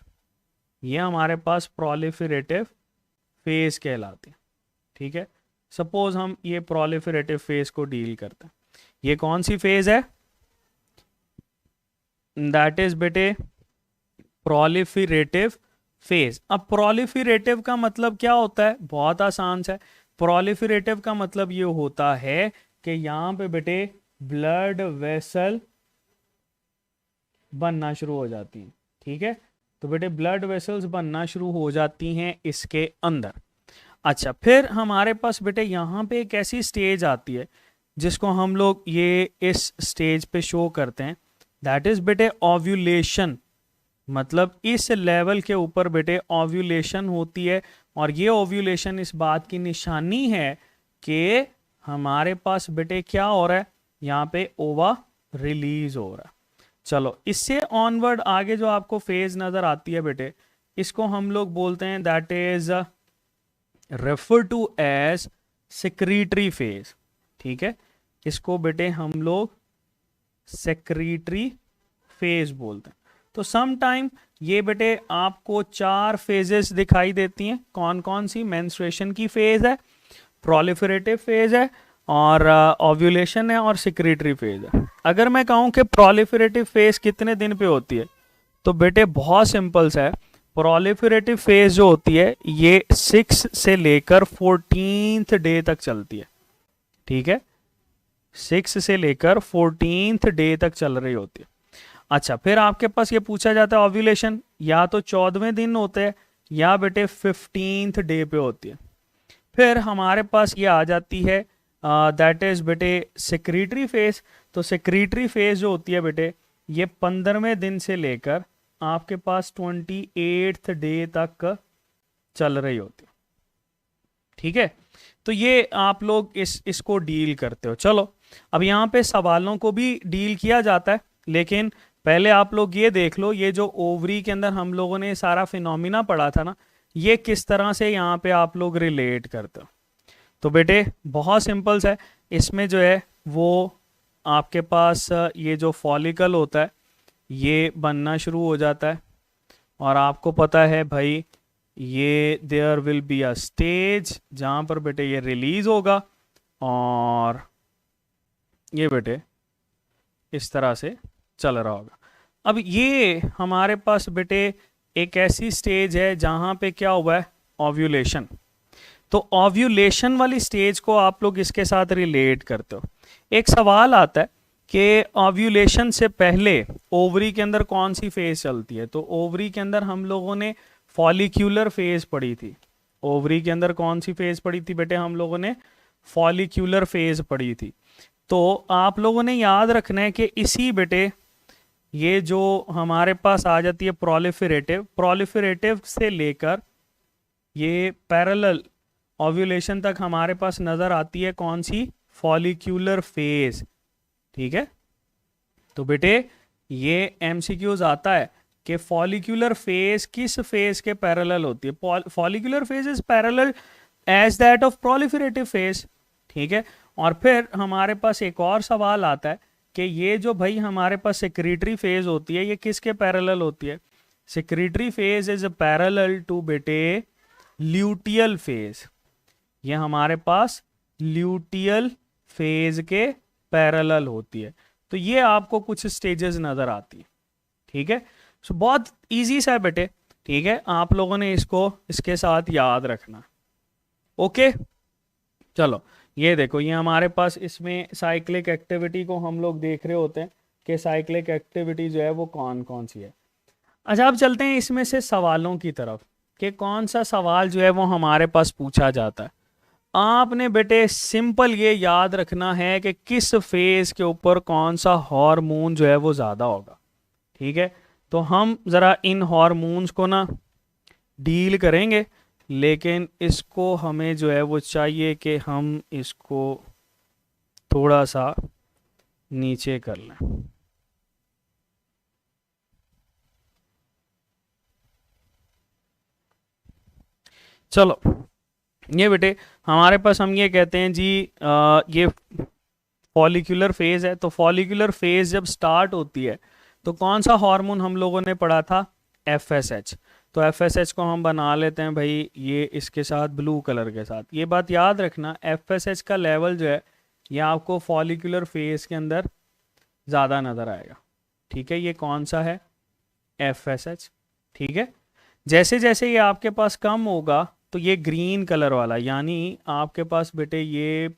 Speaker 1: ये हमारे पास प्रोलिफरेटिव फेज कहलाती है। ठीक है। सपोज हम ये प्रोलिफरेटिव फेज को डील करते हैं। ये कौन सी फेज है? दैट इज बेटे प्रोलिफरेटिव फेज। अब प्रोलिफरेटिव का मतलब क्या होता है? बहुत आसान सा है। प्रोलिफरेटिव का मतलब ये होता है कि यहां पे बेटे ब्लड वेसल बनना शुरू हो जाती हैं। ठीक है। तो बेटे ब्लड वेसल्स बनना शुरू हो जाती हैं इसके अंदर। अच्छा, फिर हमारे पास बेटे यहां पे एक ऐसी स्टेज आती है जिसको हम लोग ये इस स्टेज पे शो करते हैं, दैट इज बेटे ओव्यूलेशन। मतलब इस लेवल के ऊपर बेटे ओव्यूलेशन होती है, और ये ओव्यूलेशन इस बात की निशानी है कि हमारे पास बेटे क्या हो रहा है, यहाँ पे ओवा रिलीज हो रहा है। चलो, इससे ऑनवर्ड आगे जो आपको फेज नजर आती है बेटे, इसको हम लोग बोलते हैं that is refer to as secretory phase. ठीक है। इसको बेटे हम लोग सेक्रीटरी फेज बोलते हैं। तो सम टाइम ये बेटे आपको 4 फेजेस दिखाई देती हैं। कौन कौन सी? मेंस्ट्रुएशन की फेज है, प्रोलिफरेटिव फेज है, और ओव्यूलेशन है, और सेक्रेटरी फेज है। अगर मैं कहूं कि प्रोलिफरेटिव फेज कितने दिन पे होती है, तो बेटे बहुत सिंपल सा है। प्रोलिफरेटिव फेज जो होती है ये 6 से लेकर 14th डे तक चलती है। ठीक है। 6 से लेकर 14th डे तक चल रही होती है। अच्छा, फिर आपके पास ये पूछा जाता है ओव्यूलेशन या तो 14वें दिन होते हैं या बेटे 15th डे पे होती है। फिर हमारे पास ये आ जाती है दैट इज बेटे सेक्रेटरी फेज। तो सेक्रेटरी फेज जो होती है बेटे ये 15वें दिन से लेकर आपके पास 28th डे तक चल रही होती है। ठीक है। तो ये आप लोग इसको डील करते हो। चलो, अब यहाँ पे सवालों को भी डील किया जाता है, लेकिन पहले आप लोग ये देख लो, ये जो ओवरी के अंदर हम लोगों ने सारा फिनोमिना पढ़ा था ना, ये किस तरह से यहाँ पे आप लोग रिलेट करते हो। तो बेटे बहुत सिंपल सा है। इसमें जो है वो आपके पास ये जो फॉलिकल होता है ये बनना शुरू हो जाता है, और आपको पता है भाई ये there will be a stage जहाँ पर बेटे ये रिलीज होगा, और ये बेटे इस तरह से चल रहा होगा। अब ये हमारे पास बेटे एक ऐसी स्टेज है जहाँ पे क्या हुआ है, ओव्यूलेशन। तो ओव्यूलेशन वाली स्टेज को आप लोग इसके साथ रिलेट करते हो। एक सवाल आता है कि ओव्यूलेशन से पहले ओवरी के अंदर कौन सी फेज चलती है। तो ओवरी के अंदर हम लोगों ने फॉलिक्यूलर फेज पढ़ी थी। ओवरी के अंदर कौन सी फेज पढ़ी थी बेटे? हम लोगों ने फॉलिक्यूलर फेज पढ़ी थी। तो आप लोगों ने याद रखना है कि इसी बेटे ये जो हमारे पास आ जाती है प्रोलिफरेटिव से लेकर ये पैरेलल ओव्यूलेशन तक हमारे पास नजर आती है कौन सी? Follicular phase. ठीक है। तो बेटे ये एमसीक्यूज आता है कि फॉलिक्यूलर फेज किस फेज के पैरेलल होती है। Follicular phase is parallel as that of proliferative phase. ठीक है। और फिर हमारे पास एक और सवाल आता है कि ये जो भाई हमारे पास सेक्रेटरी फेज होती है ये किसके पैरेलल होती है? Secretory phase is parallel to बेटे ल्यूटियल फेज। ये हमारे पास ल्यूटियल फेज के पैरेलल होती है। तो ये आपको कुछ स्टेजेस नजर आती है। ठीक है। सो बहुत इजी सा है बेटे। ठीक है। आप लोगों ने इसको इसके साथ याद रखना। ओके। चलो, ये देखो, ये हमारे पास इसमें साइक्लिक एक्टिविटी को हम लोग देख रहे होते हैं कि साइक्लिक एक्टिविटी जो है वो कौन कौन सी है। अच्छा, अब चलते हैं इसमें से सवालों की तरफ कि कौन सा सवाल जो है वो हमारे पास पूछा जाता है। आपने बेटे सिंपल ये याद रखना है कि किस फेज के ऊपर कौन सा हार्मोन जो है वो ज़्यादा होगा। ठीक है, तो हम ज़रा इन हार्मोन्स को ना डील करेंगे, लेकिन इसको हमें जो है वो चाहिए कि हम इसको थोड़ा सा नीचे कर लें। चलो, ये बेटे हमारे पास हम ये कहते हैं जी ये फॉलिकुलर फेज है। तो फॉलिकुलर फेज जब स्टार्ट होती है तो कौन सा हार्मोन हम लोगों ने पढ़ा था? FSH। तो FSH को हम बना लेते हैं भाई ये इसके साथ ब्लू कलर के साथ। ये बात याद रखना, FSH का लेवल जो है ये आपको फॉलिकुलर फेज के अंदर ज़्यादा नज़र आएगा। ठीक है, ये कौन सा है? FSH। ठीक है, जैसे जैसे ये आपके पास कम होगा तो ये ग्रीन कलर वाला, यानी आपके पास बेटे ये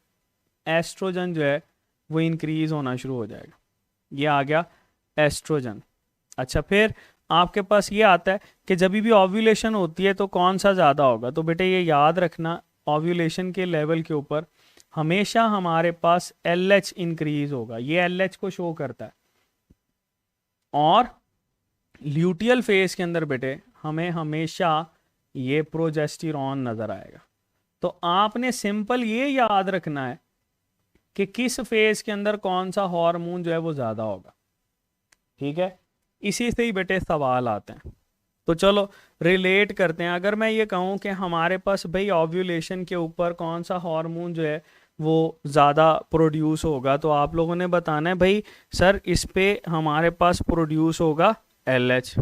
Speaker 1: एस्ट्रोजन जो है वो इंक्रीज होना शुरू हो जाएगा। ये आ गया एस्ट्रोजन। अच्छा, फिर आपके पास ये आता है कि जब भी ओव्यूलेशन होती है तो कौन सा ज़्यादा होगा। तो बेटे ये याद रखना, ओव्यूलेशन के लेवल के ऊपर हमेशा हमारे पास LH इंक्रीज होगा। ये LH को शो करता है। और ल्यूटियल फेज के अंदर बेटे हमें हमेशा ये प्रोजेस्टेरॉन नज़र आएगा। तो आपने सिंपल ये याद रखना है कि किस फेज के अंदर कौन सा हार्मोन जो है वो ज़्यादा होगा। ठीक है, इसी से ही बेटे सवाल आते हैं। तो चलो रिलेट करते हैं। अगर मैं ये कहूँ कि हमारे पास भाई ओव्यूलेशन के ऊपर कौन सा हार्मोन जो है वो ज़्यादा प्रोड्यूस होगा, तो आप लोगों ने बताना है भाई सर इस पे हमारे पास प्रोड्यूस होगा LH।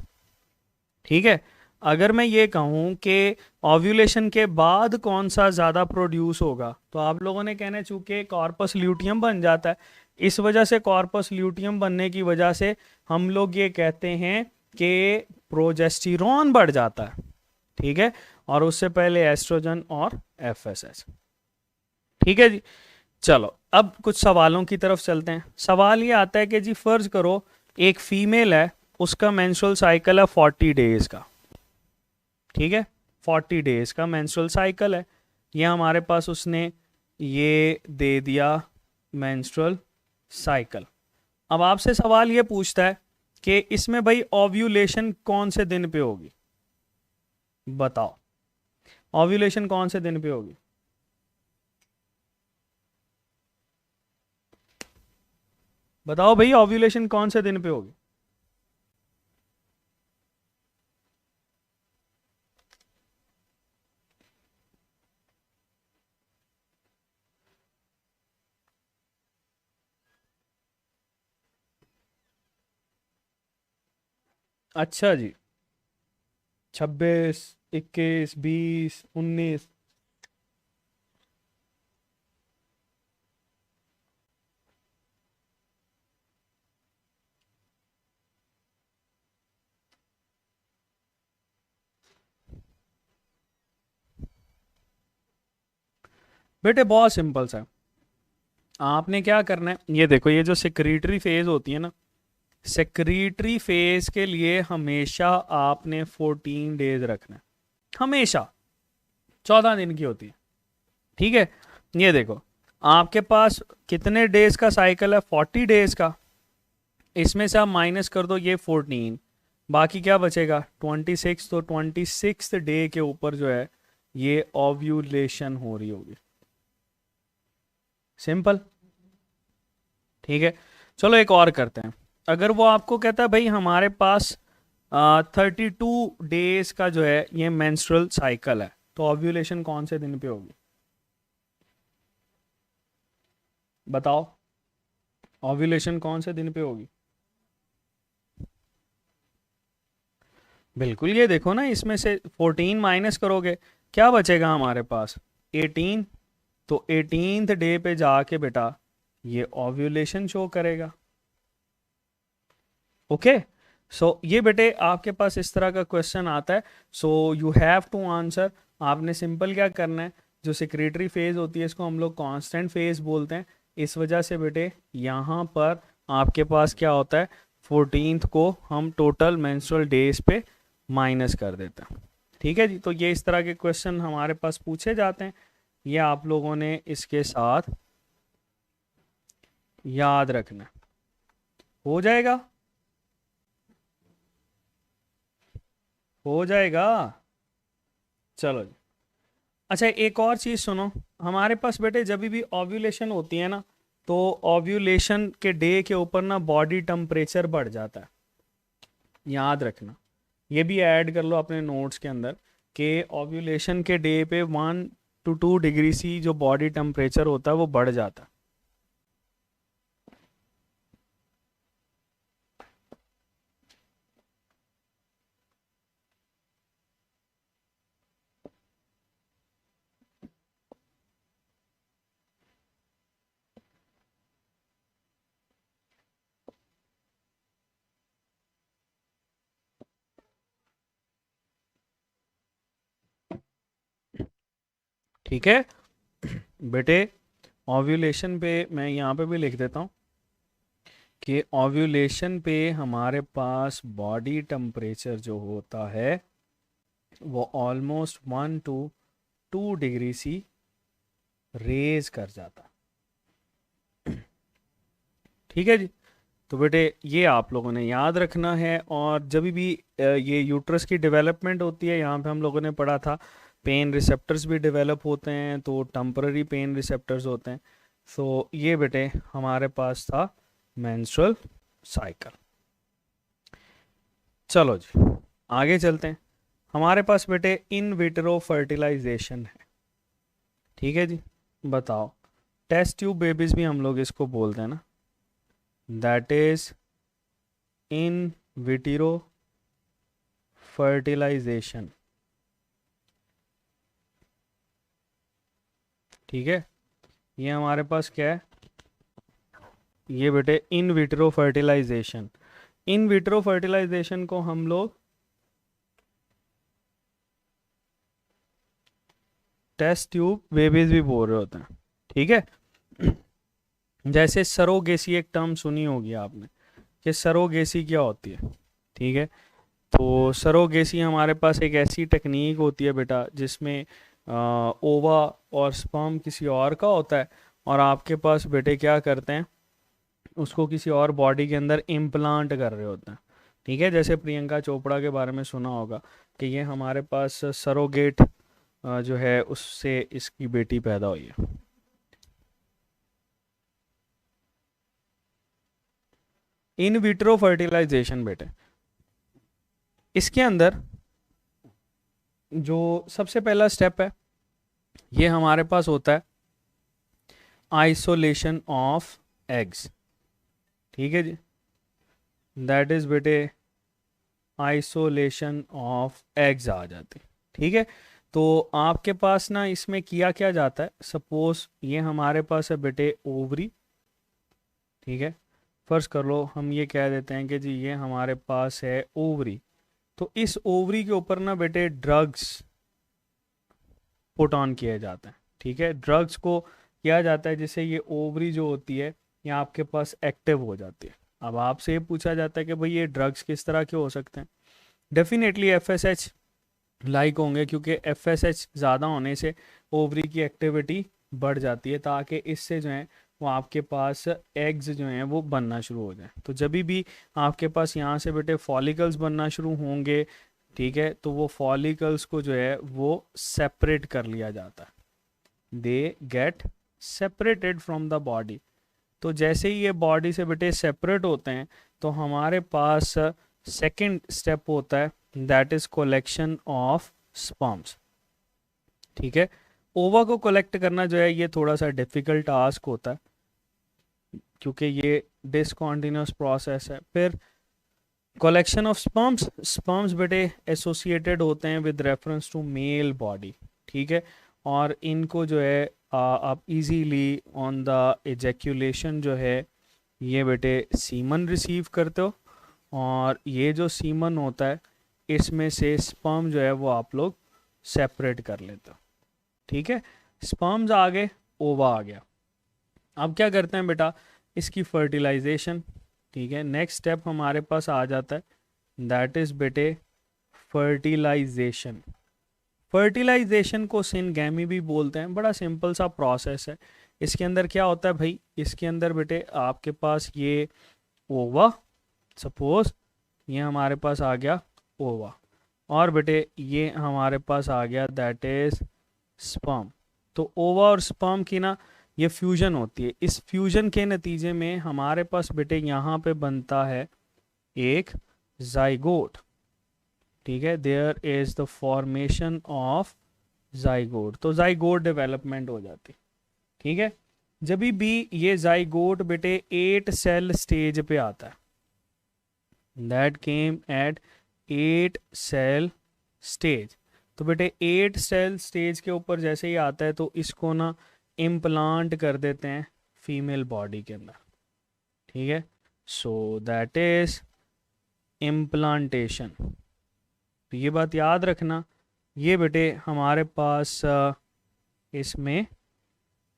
Speaker 1: ठीक है, अगर मैं ये कहूँ कि ओव्यूलेशन के बाद कौन सा ज़्यादा प्रोड्यूस होगा, तो आप लोगों ने कहना है चूंकि कॉर्पस ल्यूटियम बन जाता है, इस वजह से कॉर्पस ल्यूटियम बनने की वजह से हम लोग ये कहते हैं कि प्रोजेस्टेरॉन बढ़ जाता है। ठीक है, और उससे पहले एस्ट्रोजन और FSH। ठीक है जी, चलो अब कुछ सवालों की तरफ चलते हैं। सवाल ये आता है कि जी फर्ज करो एक फीमेल है, उसका मेंस्ट्रुअल साइकिल है 40 डेज का। ठीक है, 40 डेज का मेंस्ट्रुअल साइकिल है। ये हमारे पास उसने ये दे दिया मेंस्ट्रुअल साइकिल। अब आपसे सवाल ये पूछता है कि इसमें भाई ओव्यूलेशन कौन से दिन पे होगी? बताओ, ओव्यूलेशन कौन से दिन पे होगी? बताओ भाई, ओव्यूलेशन कौन से दिन पे होगी? अच्छा जी, 26, 21, 20, 19। बेटे बहुत सिंपल सा है, आपने क्या करना है, ये देखो ये जो सेक्रेटरी फेज होती है ना, सेक्रेटरी फेज के लिए हमेशा आपने 14 डेज रखना है, हमेशा 14 दिन की होती है। ठीक है, ये देखो आपके पास कितने डेज का साइकिल है? 40 डेज का। इसमें से आप माइनस कर दो ये 14, बाकी क्या बचेगा? 26। तो 26 डे के ऊपर जो है ये ओव्यूलेशन हो रही होगी। सिंपल। ठीक है, चलो एक और करते हैं। अगर वो आपको कहता है भाई हमारे पास 32 डेज का जो है ये मेंस्ट्रुअल साइकिल है, तो ओव्यूलेशन कौन से दिन पे होगी? बताओ, ओव्यूलेशन कौन से दिन पे होगी? बिल्कुल, ये देखो ना, इसमें से 14 माइनस करोगे क्या बचेगा हमारे पास? 18। तो 18th डे पे जाके बेटा ये ओव्यूलेशन शो करेगा। ओके, सो ये बेटे आपके पास इस तरह का क्वेश्चन आता है। So you have to answer. आपने सिंपल क्या करना है, जो सेक्रेटरी फेज होती है इसको हम लोग कांस्टेंट फेज बोलते हैं, इस वजह से बेटे यहाँ पर आपके पास क्या होता है, 14th को हम टोटल मेंस्ट्रुअल डेज पे माइनस कर देते हैं। ठीक है जी, तो ये इस तरह के क्वेश्चन हमारे पास पूछे जाते हैं, ये आप लोगों ने इसके साथ याद रखना। हो जाएगा, हो जाएगा। चलो जी। अच्छा, एक और चीज़ सुनो, हमारे पास बेटे जब भी ओव्यूलेशन होती है ना, तो ओव्यूलेशन के डे के ऊपर ना बॉडी टेम्परेचर बढ़ जाता है, याद रखना। ये भी ऐड कर लो अपने नोट्स के अंदर कि ओव्यूलेशन के डे पे 1 to 2 डिग्री सी जो बॉडी टेम्परेचर होता है वो बढ़ जाता है। ठीक है बेटे, ओव्यूलेशन पे मैं यहाँ पे भी लिख देता हूँ कि ओव्यूलेशन पे हमारे पास बॉडी टेम्परेचर जो होता है वो almost 1 to 2 degree C raise कर जाता। ठीक है जी, तो बेटे ये आप लोगों ने याद रखना है। और जब भी ये यूट्रस की डेवलपमेंट होती है, यहाँ पे हम लोगों ने पढ़ा था पेन रिसेप्टर्स भी डेवलप होते हैं, तो टेम्पररी पेन रिसेप्टर्स होते हैं। सो ये बेटे हमारे पास था मेंस्ट्रुअल साइकिल। चलो जी आगे चलते हैं। हमारे पास बेटे इन विट्रो फर्टिलाइजेशन है। ठीक है जी, बताओ, टेस्ट ट्यूब बेबीज भी हम लोग इसको बोलते हैं ना, that is in vitro fertilization. ठीक है, ये हमारे पास क्या है, ये बेटे in vitro fertilization. In vitro fertilization को हम लोग टेस्ट ट्यूब बेबीज भी बोल रहे होते हैं। ठीक है, जैसे सरोगेसी एक टर्म सुनी होगी आपने कि सरोगेसी क्या होती है। ठीक है, तो सरोगेसी हमारे पास एक ऐसी टेक्निक होती है बेटा जिसमें ओवा और स्पर्म किसी और का होता है, और आपके पास बेटे क्या करते हैं, उसको किसी और बॉडी के अंदर इम्प्लांट कर रहे होते हैं। ठीक है, जैसे प्रियंका चोपड़ा के बारे में सुना होगा कि ये हमारे पास सरोगेट जो है उससे इसकी बेटी पैदा हुई है। इन विट्रो फर्टिलाइजेशन बेटे, इसके अंदर जो सबसे पहला स्टेप है ये हमारे पास होता है आइसोलेशन ऑफ एग्स। ठीक है जी, दैट इज बेटे आइसोलेशन ऑफ एग्स आ जाते। ठीक है, तो आपके पास ना इसमें किया क्या जाता है, सपोज ये हमारे पास है बेटे ओवरी। ठीक है, फर्ज कर लो हम ये कह देते हैं कि जी ये हमारे पास है ओवरी, तो इस ओवरी के ऊपर ना बेटे ड्रग्स पुट ऑन किए जाते हैं। ठीक है, ड्रग्स को किया जाता है जिससे ये ओवरी जो होती है ये आपके पास एक्टिव हो जाती है। अब आपसे ये पूछा जाता है कि भाई ये ड्रग्स किस तरह के हो सकते हैं, डेफिनेटली एफएसएच लाइक होंगे, क्योंकि एफएसएच ज़्यादा होने से ओवरी की एक्टिविटी बढ़ जाती है, ताकि इससे जो है वो आपके पास एग्स जो हैं वो बनना शुरू हो जाए। तो जब भी आपके पास यहाँ से बेटे फॉलिकल्स बनना शुरू होंगे, ठीक है, तो वो फॉलिकल्स को जो है वो सेपरेट कर लिया जाता है, they get separated from the body. तो जैसे ही ये बॉडी से बेटे सेपरेट होते हैं तो हमारे पास सेकंड स्टेप होता है, that is collection of sperms. ठीक है, ओवा को कलेक्ट करना जो है ये थोड़ा सा डिफिकल्ट टास्क होता है क्योंकि ये डिसकॉन्टिन्यूस प्रोसेस है। फिर कलेक्शन ऑफ स्पर्म्स, स्पर्म्स बेटे एसोसिएटेड होते हैं with reference to male body. ठीक है, और इनको जो है आप इजीली ऑन द एजेक्यूलेशन जो है ये बेटे सीमन रिसीव करते हो, और ये जो सीमन होता है इसमें से स्पर्म जो है वो आप लोग सेपरेट कर लेते हो। ठीक है, स्पर्म्स आ गए, ओवा आ गया। अब क्या करते हैं बेटा, इसकी फर्टिलाइजेशन। ठीक है, नेक्स्ट स्टेप हमारे पास आ जाता है, दैट इज बेटे फर्टिलाइजेशन। फर्टिलाइजेशन को सिनगैमी भी बोलते हैं, बड़ा सिंपल सा प्रोसेस है। इसके अंदर क्या होता है भाई, इसके अंदर बेटे आपके पास ये ओवा, सपोज ये हमारे पास आ गया ओवा, और बेटे ये हमारे पास आ गया दैट इज स्पर्म। तो ओवा और स्पर्म की ना ये फ्यूजन होती है, इस फ्यूजन के नतीजे में हमारे पास बेटे यहाँ पे बनता है एक जाइगोट। ठीक है, there is the formation of zygote, तो जाइगोट डेवलपमेंट हो जाती। ठीक है, जब भी ये जाइगोट बेटे 8 सेल स्टेज पे आता है, that came at 8 cell stage. तो बेटे 8 सेल स्टेज के ऊपर जैसे ही आता है तो इसको ना इम्प्लांट कर देते हैं फीमेल बॉडी के अंदर। ठीक है, सो दैट इज इम्प्लांटेशन। तो ये बात याद रखना, ये बेटे हमारे पास इसमें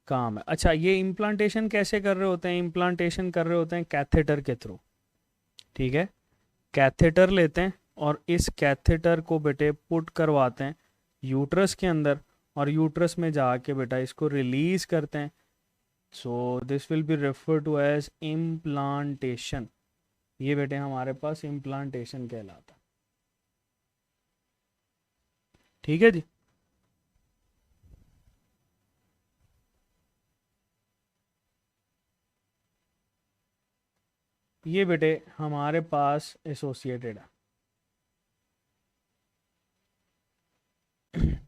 Speaker 1: काम है। अच्छा, ये इम्प्लांटेशन कैसे कर रहे होते हैं, इम्प्लांटेशन कर रहे होते हैं कैथेटर के थ्रू। ठीक है, कैथेटर लेते हैं और इस कैथेटर को बेटे पुट करवाते हैं यूट्रस के अंदर, और यूट्रस में जाके बेटा इसको रिलीज करते हैं। So this will be refer to as implantation. ये बेटे हमारे पास इम्प्लांटेशन कहलाता है। ठीक है जी, ये बेटे हमारे पास एसोसिएटेड है।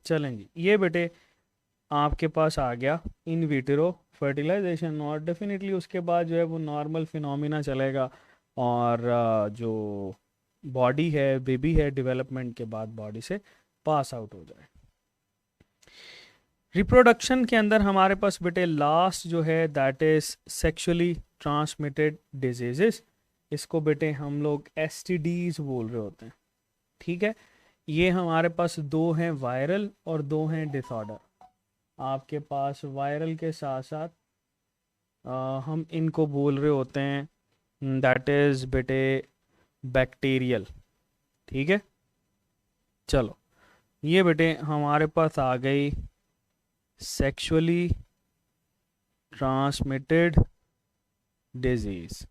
Speaker 1: चलें जी, ये बेटे आपके पास आ गया इन विट्रो फर्टिलाइजेशन, और डेफिनेटली उसके बाद जो है वो नॉर्मल फिनोमिना चलेगा, और जो बॉडी है, बेबी है, डेवलपमेंट के बाद बॉडी से पास आउट हो जाए। रिप्रोडक्शन के अंदर हमारे पास बेटे लास्ट जो है that is sexually transmitted diseases. इसको बेटे हम लोग एसटीडीज बोल रहे होते हैं। ठीक है, ये हमारे पास दो हैं वायरल और दो हैं डिसऑर्डर। आपके पास वायरल के साथ साथ हम इनको बोल रहे होते हैं दैट इज बेटे बैक्टीरियल। ठीक है, चलो ये बेटे हमारे पास आ गई sexually transmitted disease.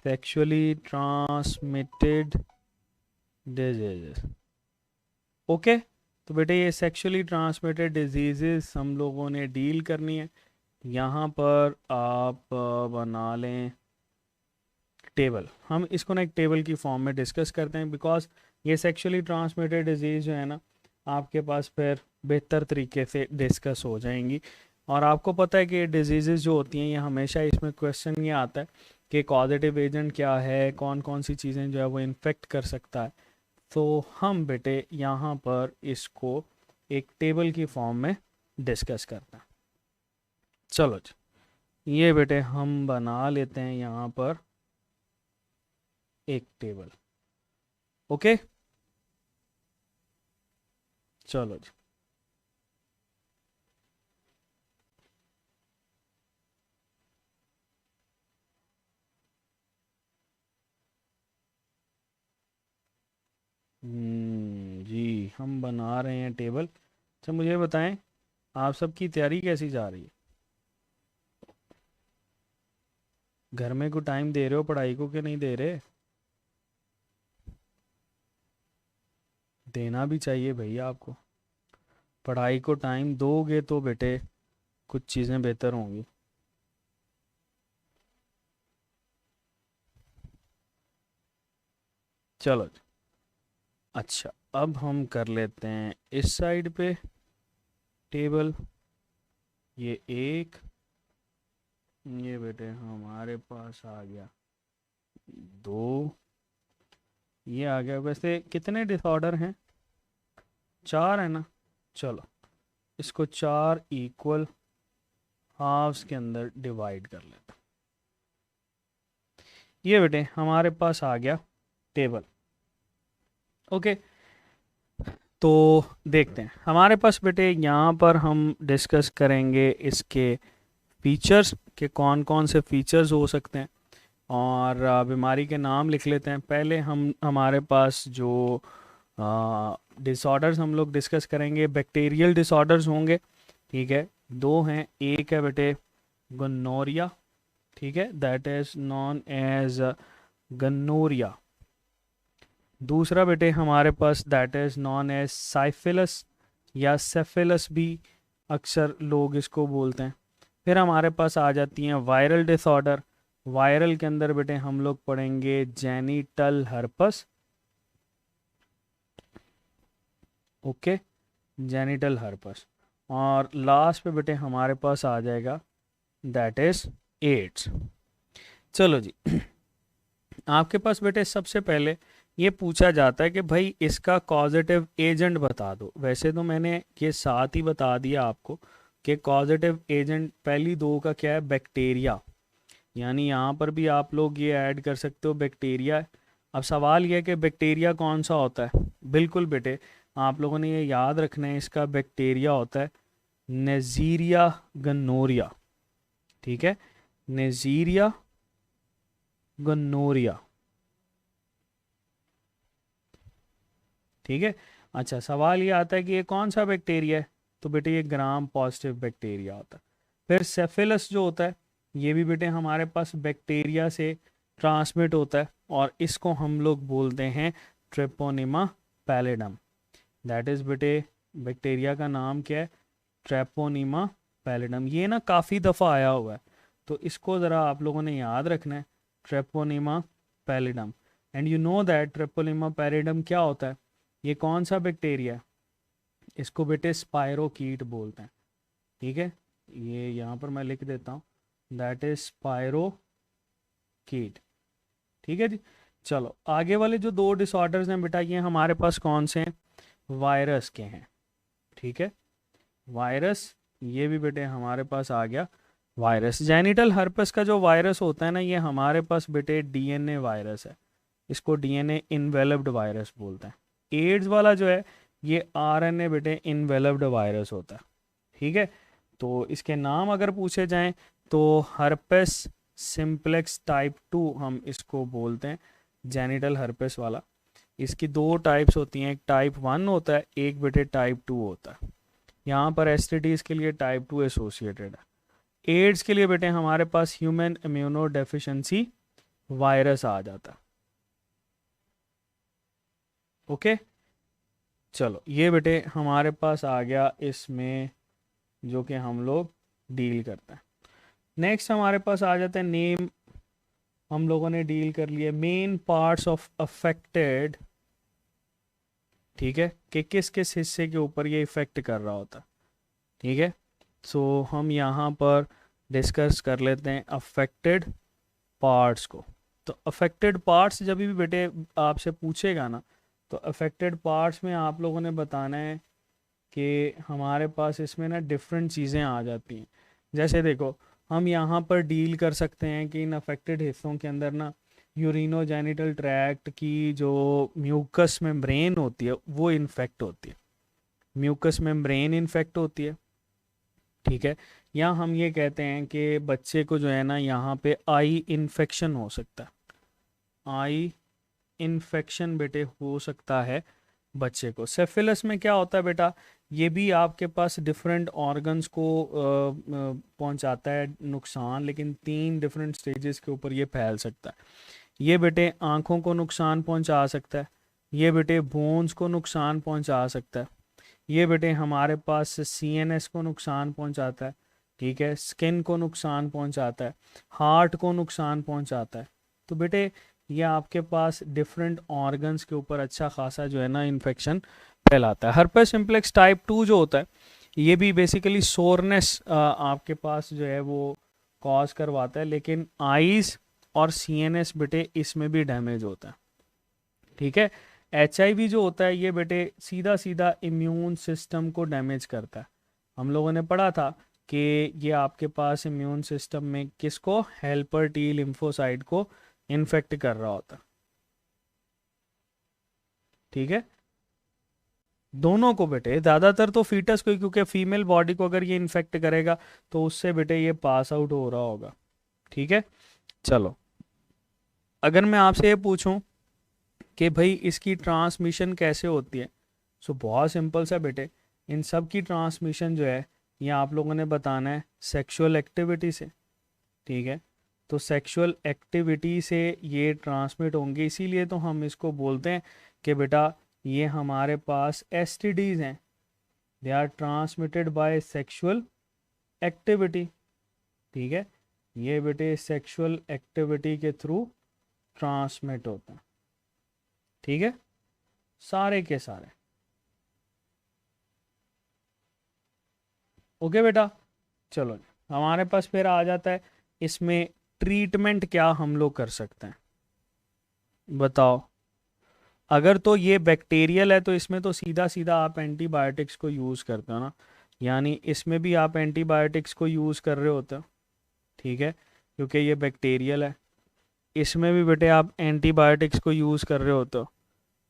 Speaker 1: Sexually transmitted diseases. Okay, तो बेटे ये सेक्सुअली ट्रांसमिटेड डिजीजेस हम लोगों ने डील करनी है। यहाँ पर आप बना लें टेबल, हम इसको ना एक टेबल की फॉर्म में डिस्कस करते हैं, बिकॉज ये सेक्सुअली ट्रांसमिटेड डिजीज़ जो है ना आपके पास फिर बेहतर तरीके से डिस्कस हो जाएंगी। और आपको पता है कि ये डिजीज़ जो होती हैं ये हमेशा इसमें क्वेश्चन ये आता है कि कॉजेटिव एजेंट क्या है, कौन कौन सी चीज़ें जो है वो इन्फेक्ट कर सकता है। तो हम बेटे यहाँ पर इसको एक टेबल की फॉर्म में डिस्कस करते हैं। चलो जी, ये बेटे हम बना लेते हैं यहाँ पर एक टेबल। ओके, चलो जी, जी हम बना रहे हैं टेबल। अच्छा मुझे बताएं आप सबकी तैयारी कैसी जा रही है, घर में को टाइम दे रहे हो पढ़ाई को कि नहीं दे रहे? देना भी चाहिए भैया आपको, पढ़ाई को टाइम दोगे तो बेटे कुछ चीज़ें बेहतर होंगी। चलो जी, अच्छा अब हम कर लेते हैं इस साइड पे टेबल, ये एक, ये बेटे हमारे पास आ गया दो, ये आ गया। वैसे कितने डिसऑर्डर हैं, 4 है ना। चलो इसको 4 इक्वल हाफ्स के अंदर डिवाइड कर लेते हैं। ये बेटे हमारे पास आ गया टेबल। ओके, तो देखते हैं हमारे पास बेटे, यहाँ पर हम डिस्कस करेंगे इसके फीचर्स के कौन कौन से फीचर्स हो सकते हैं, और बीमारी के नाम लिख लेते हैं। पहले हम हमारे पास जो डिसऑर्डर्स हम लोग डिस्कस करेंगे, बैक्टीरियल डिसऑर्डर्स होंगे। ठीक है, दो हैं। एक है बेटे गोनोरिया, ठीक है, दैट इज नॉन एज गन्नोरिया। दूसरा बेटे हमारे पास दैट इज नॉन एज साइफिलस या सेफिलस भी अक्सर लोग इसको बोलते हैं। फिर हमारे पास आ जाती हैं वायरल डिसऑर्डर। वायरल के अंदर बेटे हम लोग पढ़ेंगे genital herpes. Okay, genital herpes. और लास्ट पे बेटे हमारे पास आ जाएगा दैट इज एड्स। चलो जी, आपके पास बेटे सबसे पहले ये पूछा जाता है कि भाई इसका कॉजेटिव एजेंट बता दो। वैसे तो मैंने ये साथ ही बता दिया आपको कि कॉजेटिव एजेंट पहली दो का क्या है, बैक्टीरिया। यानी यहाँ पर भी आप लोग ये ऐड कर सकते हो बैक्टीरिया। अब सवाल यह है कि बैक्टीरिया कौन सा होता है। बिल्कुल बेटे, आप लोगों ने ये याद रखना है, इसका बैक्टीरिया होता है नेजीरिया गन्नोरिया। ठीक है, नेजीरिया गन्नोरिया। ठीक है, अच्छा सवाल ये आता है कि ये कौन सा बैक्टीरिया है, तो बेटे ये ग्राम पॉजिटिव बैक्टीरिया होता है। फिर सेफिलस जो होता है, ये भी बेटे हमारे पास बैक्टीरिया से ट्रांसमिट होता है, और इसको हम लोग बोलते हैं ट्रेपोनिमा पैलिडम। दैट इज बेटे बैक्टीरिया का नाम क्या है, ट्रेपोनिमा पैलिडम। ये ना काफ़ी दफ़ा आया हुआ है, तो इसको ज़रा आप लोगों ने याद रखना है, Treponema pallidum. And you know that Treponema pallidum क्या होता है, ये कौन सा बैक्टीरिया है, इसको बेटे स्पायरोकीट बोलते हैं। ठीक है, ये यहाँ पर मैं लिख देता हूँ, दैट इज स्पायरोकीट। ठीक है जी। चलो आगे वाले जो दो डिसऑर्डर्स हैं बेटा, ये हमारे पास कौन से हैं, वायरस के हैं। ठीक है, वायरस, ये भी बेटे हमारे पास आ गया वायरस। जेनिटल हर्पस का जो वायरस होता है ना, ये हमारे पास बेटे डीएनए वायरस है, इसको डीएनए इन्वेलप्ड वायरस बोलते हैं। एड्स वाला जो है ये आरएनए बेटे इन्वेलप्ड वायरस होता है। ठीक है, तो इसके नाम अगर पूछे जाएं तो हर्पेस सिंप्लेक्स टाइप 2 हम इसको बोलते हैं, जेनिटल हर्पेस वाला। इसकी दो टाइप्स होती हैं, एक टाइप 1 होता है, एक बेटे टाइप 2 होता है। यहाँ पर एसटीडीज के लिए टाइप 2 एसोसिएटेड है। एड्स के लिए बेटे हमारे पास ह्यूमन इम्यूनो डेफिशिएंसी वायरस आ जाता है। ओके, चलो ये बेटे हमारे पास आ गया इसमें जो कि हम लोग डील करते हैं। नेक्स्ट हमारे पास आ जाता है नेम, हम लोगों ने डील कर लिए मेन पार्ट्स ऑफ अफेक्टेड। ठीक है, कि किस किस हिस्से के ऊपर ये इफेक्ट कर रहा होता है। ठीक है, सो हम यहाँ पर डिस्कस कर लेते हैं अफेक्टेड पार्ट्स को। तो अफेक्टेड पार्ट्स जब भी बेटे आपसे पूछेगा ना, तो अफेक्टेड पार्ट्स में आप लोगों ने बताना है कि हमारे पास इसमें ना डिफरेंट चीज़ें आ जाती हैं। जैसे देखो, हम यहाँ पर डील कर सकते हैं कि इन अफेक्टेड हिस्सों के अंदर ना यूरिनोजेनिटल ट्रैक्ट की जो म्यूकस मेम्ब्रेन होती है वो इन्फेक्ट होती है, म्यूकस मेम्ब्रेन इन्फेक्ट होती है। ठीक है, या हम ये कहते हैं कि बच्चे को जो है ना यहाँ पे आई इन्फेक्शन हो सकता है, आई इन्फेक्शन बेटे हो सकता है बच्चे को। सेफिलस में क्या होता है बेटा, ये भी आपके पास डिफरेंट ऑर्गन्स को पहुंचाता है नुकसान, लेकिन 3 डिफरेंट स्टेजेस के ऊपर ये फैल सकता है। ये बेटे आंखों को नुकसान पहुंचा सकता है, ये बेटे बोन्स को नुकसान पहुंचा सकता है, ये बेटे हमारे पास सीएनएस को नुकसान पहुंचाता है। ठीक है, स्किन को नुकसान पहुंचाता है, हार्ट को नुकसान पहुंचाता है। तो बेटे ये आपके पास डिफरेंट ऑर्गन्स के ऊपर अच्छा खासा जो है ना इन्फेक्शन फैलाता है। हर्पेस सिम्प्लेक्स टाइप 2 जो होता है, ये भी बेसिकली सोरनेस आपके पास जो है वो कॉज करवाता है, लेकिन आईज और सीएनएस बेटे इसमें भी डैमेज होता है। ठीक है, एचआईवी जो होता है ये बेटे सीधा सीधा इम्यून सिस्टम को डैमेज करता है। हम लोगों ने पढ़ा था कि ये आपके पास इम्यून सिस्टम में किसको, हेल्पर टी लिम्फोसाइट को इन्फेक्ट कर रहा होता है। ठीक है, दोनों को बेटे, ज़्यादातर तो फीटस को, क्योंकि फीमेल बॉडी को अगर ये इन्फेक्ट करेगा तो उससे बेटे ये पास आउट हो रहा होगा। ठीक है, चलो अगर मैं आपसे ये पूछूं कि भाई इसकी ट्रांसमिशन कैसे होती है, सो बहुत सिंपल सा बेटे, इन सब की ट्रांसमिशन जो है ये आप लोगों ने बताना है सेक्सुअल एक्टिविटी से। ठीक है, तो सेक्सुअल एक्टिविटी से ये ट्रांसमिट होंगे, इसीलिए तो हम इसको बोलते हैं कि बेटा ये हमारे पास एसटीडीज हैं, they are transmitted by sexual activity. ठीक है, ये बेटे सेक्सुअल एक्टिविटी के थ्रू ट्रांसमिट होता है। ठीक है, सारे के सारे। ओके बेटा, चलो हमारे पास फिर आ जाता है इसमें ट्रीटमेंट क्या हम लोग कर सकते हैं, बताओ। अगर तो ये बैक्टीरियल है तो इसमें तो सीधा सीधा आप एंटीबायोटिक्स को यूज़ करते हो ना, यानी इसमें भी आप एंटीबायोटिक्स को यूज़ कर रहे होते हो। ठीक है, क्योंकि ये बैक्टीरियल है। इसमें भी बेटे आप एंटीबायोटिक्स को यूज़ कर रहे होते हो,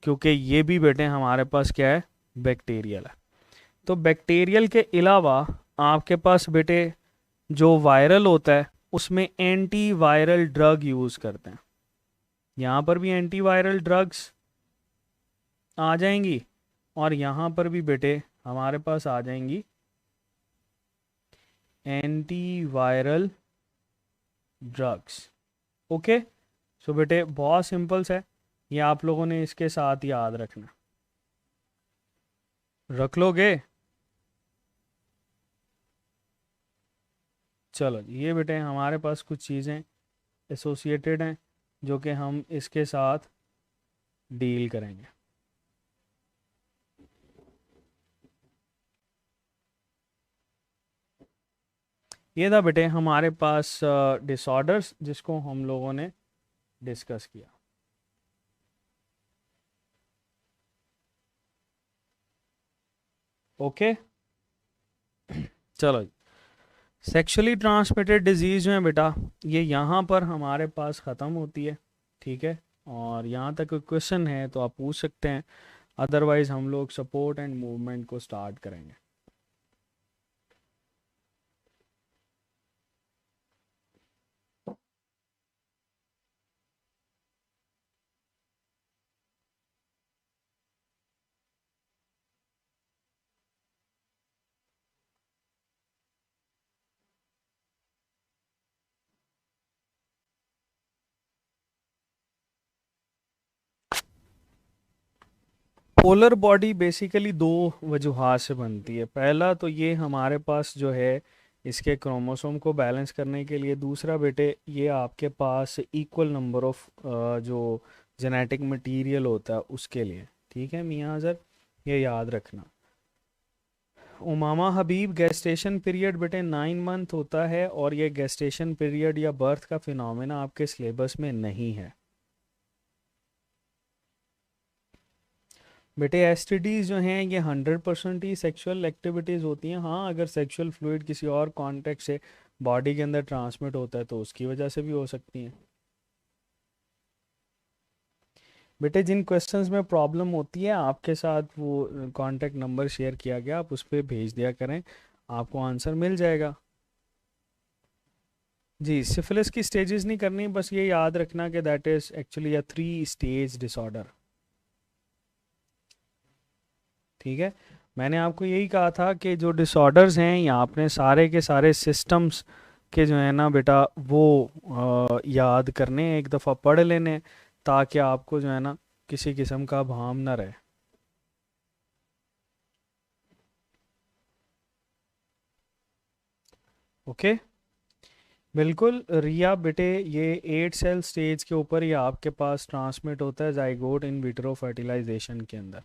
Speaker 1: क्योंकि ये भी बेटे हमारे पास क्या है, बैक्टीरियल है। तो बैक्टीरियल के अलावा आपके पास बेटे जो वायरल होता है उसमें एंटी वायरल ड्रग यूज़ करते हैं। यहाँ पर भी एंटी वायरल ड्रग्स आ जाएंगी और यहाँ पर भी बेटे हमारे पास आ जाएंगी एंटी वायरल ड्रग्स। ओके, सो बेटे बहुत सिंपल है, ये आप लोगों ने इसके साथ याद रखना, रख लोगे। चलो ये बेटे हमारे पास कुछ चीज़ें एसोसिएटेड हैं जो कि हम इसके साथ डील करेंगे। ये था बेटे हमारे पास डिसऑर्डर्स जिसको हम लोगों ने डिस्कस किया। ओके, चलो सेक्सुअली ट्रांसमिटेड डिजीज़ जो है बेटा ये यहाँ पर हमारे पास ख़त्म होती है। ठीक है, और यहाँ तक कोई क्वेश्चन है तो आप पूछ सकते हैं, अदरवाइज़ हम लोग सपोर्ट एंड मूवमेंट को स्टार्ट करेंगे। पोलर बॉडी बेसिकली दो वजूहात से बनती है। पहला तो ये हमारे पास जो है इसके क्रोमोसोम को बैलेंस करने के लिए, दूसरा बेटे ये आपके पास इक्वल नंबर ऑफ जो जेनेटिक मटेरियल होता है उसके लिए। ठीक है मियाँ अज़र, ये याद रखना। उमामा हबीब, गेस्टेशन पीरियड बेटे 9 मंथ होता है और ये गेस्टेशन पीरियड या बर्थ का फिनोमेना आपके सिलेबस में नहीं है बेटे। एसटीडीज जो हैं ये 100% ही सेक्सुअल एक्टिविटीज़ होती हैं। हाँ, अगर सेक्सुअल फ्लूइड किसी और कॉन्टेक्ट से बॉडी के अंदर ट्रांसमिट होता है तो उसकी वजह से भी हो सकती हैं बेटे। जिन क्वेश्चंस में प्रॉब्लम होती है आपके साथ वो कॉन्टैक्ट नंबर शेयर किया गया, आप उस पर भेज दिया करें, आपको आंसर मिल जाएगा। जी, सिफिलिस की स्टेजेस नहीं करनी, बस ये याद रखना कि that is actually a 3 stage disorder. ठीक है, मैंने आपको यही कहा था कि जो डिसऑर्डर्स हैं ये आपने सारे के सारे सिस्टम्स के जो है ना बेटा वो याद करने, एक दफ़ा पढ़ लेने, ताकि आपको जो है ना किसी किस्म का भाम ना रहे। ओके, बिल्कुल रिया बेटे, ये 8 सेल स्टेज के ऊपर ही आपके पास ट्रांसमिट होता है जाइगोट इन विट्रो फर्टिलाइजेशन के अंदर।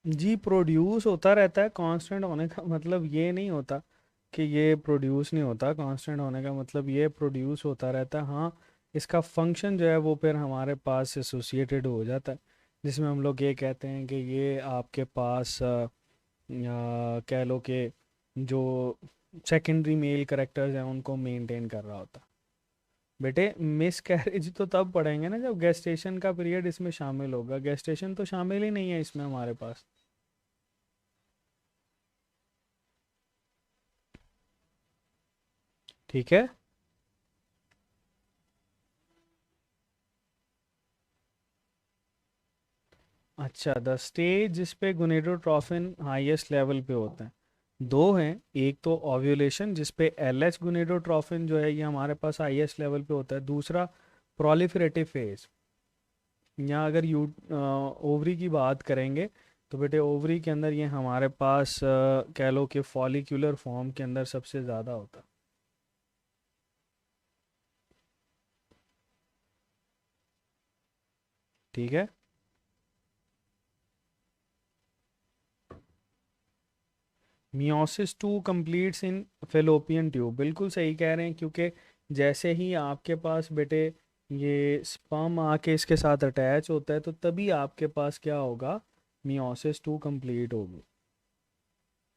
Speaker 1: जी, प्रोड्यूस होता रहता है, कांस्टेंट होने का मतलब ये नहीं होता कि ये प्रोड्यूस नहीं होता। कांस्टेंट होने का मतलब ये प्रोड्यूस होता रहता है। हाँ, इसका फंक्शन जो है वो फिर हमारे पास एसोसिएटेड हो जाता है, जिसमें हम लोग ये कहते हैं कि ये आपके पास कह लो कि जो सेकेंडरी मेल करेक्टर्स हैं उनको मेंटेन कर रहा होता। बेटे मिस कैरेज तो तब पढ़ेंगे ना जब गेस्टेशन का पीरियड इसमें शामिल होगा, गेस्टेशन तो शामिल ही नहीं है इसमें हमारे पास। ठीक है। अच्छा, द स्टेज जिस पे गोनेडोट्रोफिन हाईएस्ट लेवल पे होता है, दो हैं। एक तो ओव्यूलेशन जिस पे एलएच गोनेडोट्रोफिन जो है ये हमारे पास हाईएस्ट लेवल पे होता है। दूसरा प्रोलिफरेटिव फेज, यहाँ अगर यू ओवरी की बात करेंगे तो बेटे ओवरी के अंदर ये हमारे पास कह लो कि फॉलिक्यूलर फॉर्म के अंदर सबसे ज़्यादा होता है। ठीक है। Meiosis two completes in fallopian tube, बिल्कुल सही कह रहे हैं, क्योंकि जैसे ही आपके पास बेटे ये स्पर्म आके इसके साथ अटैच होता है तो तभी आपके पास क्या होगा, मियोसिस टू कंप्लीट होगी।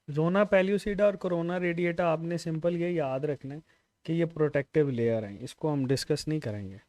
Speaker 1: जोना पेल्यूसिडा और कोरोना रेडिएटा आपने सिंपल ये याद रखना है कि ये प्रोटेक्टिव लेयर हैं, इसको हम डिस्कस नहीं करेंगे।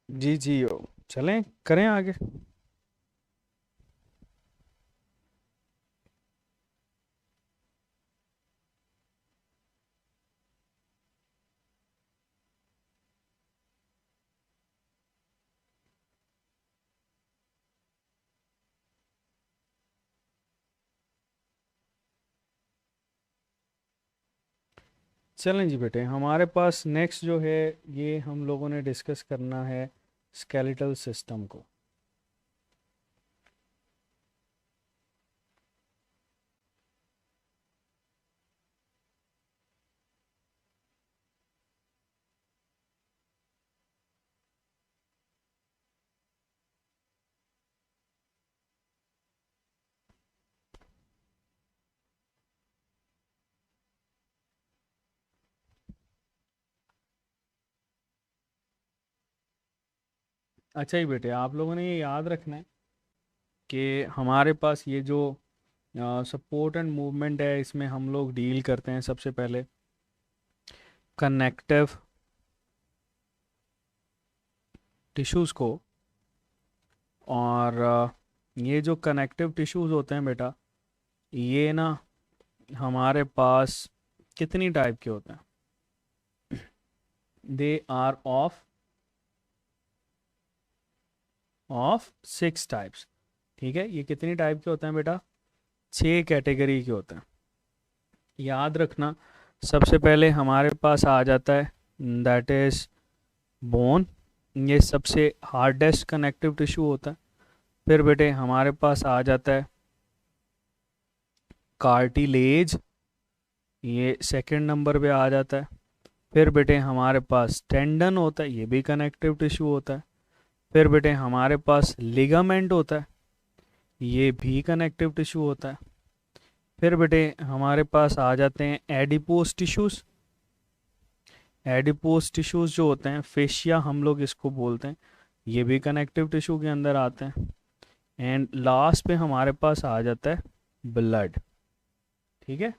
Speaker 1: जी जी, चलें करें आगे। चलें जी बेटे, हमारे पास नेक्स्ट जो है ये हम लोगों ने डिस्कस करना है स्केलेटल सिस्टम को। अच्छा ही बेटे, आप लोगों ने ये याद रखना है कि हमारे पास ये जो सपोर्ट एंड मूवमेंट है इसमें हम लोग डील करते हैं सबसे पहले कनेक्टिव टिश्यूज़ को। और ये जो कनेक्टिव टिश्यूज़ होते हैं बेटा, ये ना हमारे पास कितनी टाइप के होते हैं, दे आर ऑफ 6 टाइप्स। ठीक है, ये कितनी टाइप के होते हैं बेटा, 6 कैटेगरी के होते हैं। याद रखना, सबसे पहले हमारे पास आ जाता है दैट इज बोन, ये सबसे हार्डेस्ट कनेक्टिव टिश्यू होता है। फिर बेटे हमारे पास आ जाता है कार्टिलेज, ये सेकंड नंबर पे आ जाता है। फिर बेटे हमारे पास टेंडन होता है, ये भी कनेक्टिव टिश्यू होता है। फिर बेटे हमारे पास लिगामेंट होता है, ये भी कनेक्टिव टिश्यू होता है। फिर बेटे हमारे पास आ जाते हैं एडिपोज टिश्यूज़, एडिपोज टिश्यूज़ जो होते हैं फेशिया हम लोग इसको बोलते हैं, ये भी कनेक्टिव टिश्यू के अंदर आते हैं। एंड लास्ट पे हमारे पास आ जाता है ब्लड। ठीक है,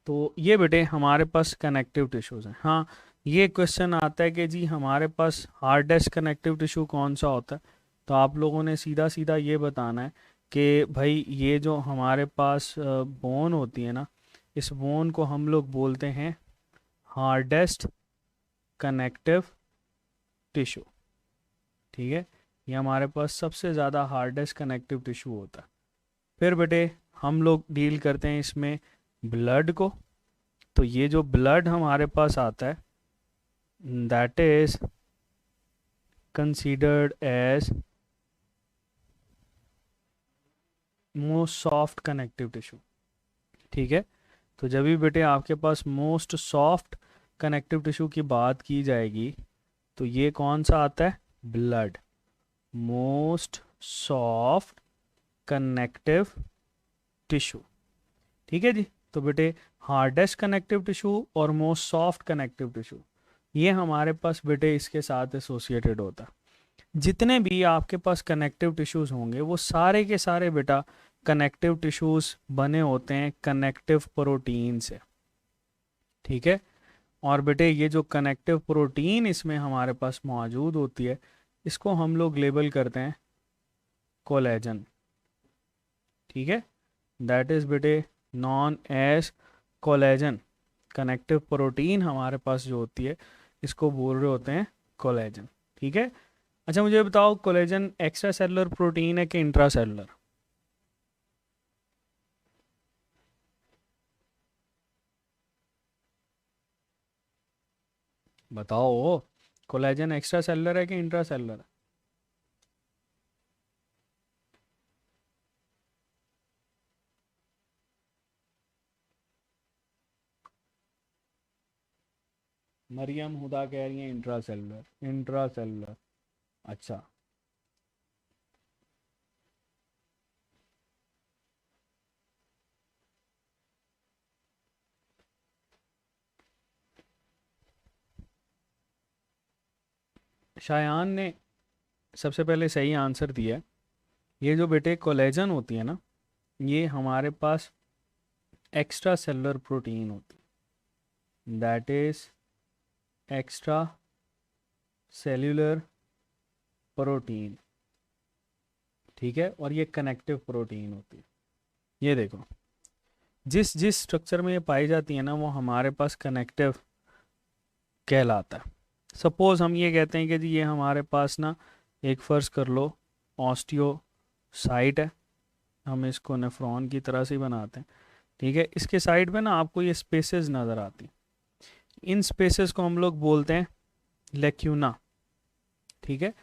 Speaker 1: तो ये बेटे हमारे पास कनेक्टिव टिश्यूज़ हैं। हाँ, ये क्वेश्चन आता है कि जी हमारे पास हार्डेस्ट कनेक्टिव टिश्यू कौन सा होता है, तो आप लोगों ने सीधा सीधा ये बताना है कि भाई ये जो हमारे पास बोन होती है ना, इस बोन को हम लोग बोलते हैं हार्डेस्ट कनेक्टिव टिश्यू। ठीक है, ये हमारे पास सबसे ज़्यादा हार्डेस्ट कनेक्टिव टिश्यू होता है। फिर बेटे हम लोग डील करते हैं इसमें ब्लड को। तो ये जो ब्लड हमारे पास आता है that is considered as most soft connective tissue. ठीक है, तो जब भी बेटे आपके पास मोस्ट सॉफ्ट कनेक्टिव टिश्यू की बात की जाएगी तो ये कौन सा आता है, blood, most soft connective tissue. ठीक है जी, तो बेटे हार्डेस्ट कनेक्टिव टिश्यू और मोस्ट सॉफ्ट कनेक्टिव टिश्यू ये हमारे पास बेटे इसके साथ एसोसिएटेड होता है। जितने भी आपके पास कनेक्टिव टिश्यूज होंगे वो सारे के सारे बेटा कनेक्टिव टिश्यूज बने होते हैं कनेक्टिव प्रोटीन से। ठीक है, और बेटे ये जो कनेक्टिव प्रोटीन इसमें हमारे पास मौजूद होती है इसको हम लोग लेबल करते हैं कोलेजन। ठीक है, दैट इज बेटे known as collagen. Connective protein हमारे पास जो होती है इसको बोल रहे होते हैं कोलेजन। ठीक है, अच्छा मुझे बताओ कोलेजन एक्स्ट्रा सेलुलर प्रोटीन है कि इंट्रा सेलुलर? बताओ, कोलेजन एक्स्ट्रा सेलुलर है कि इंट्रा सेलुलर? मरियम हुदा कह रही है इंट्रा सेलुलर, इंट्रा सेलुलर। अच्छा, शायान ने सबसे पहले सही आंसर दिया है। ये जो बेटे कोलेजन होती है ना, ये हमारे पास एक्स्ट्रा सेलुलर प्रोटीन होती है, that is extra cellular protein. ठीक है, और ये कनेक्टिव प्रोटीन होती है। ये देखो, जिस जिस स्ट्रक्चर में ये पाई जाती है ना वो हमारे पास कनेक्टिव कहलाता है। सपोज हम ये कहते हैं कि जी ये हमारे पास ना एक फ़र्ज़ कर लो ऑस्टियोसाइट है, हम इसको नेफ्रॉन की तरह से ही बनाते हैं। ठीक है, इसके साइड पे ना आपको ये स्पेसेस नज़र आती हैं, इन स्पेसेस को हम लोग बोलते हैं लेक्यूना। ठीक है,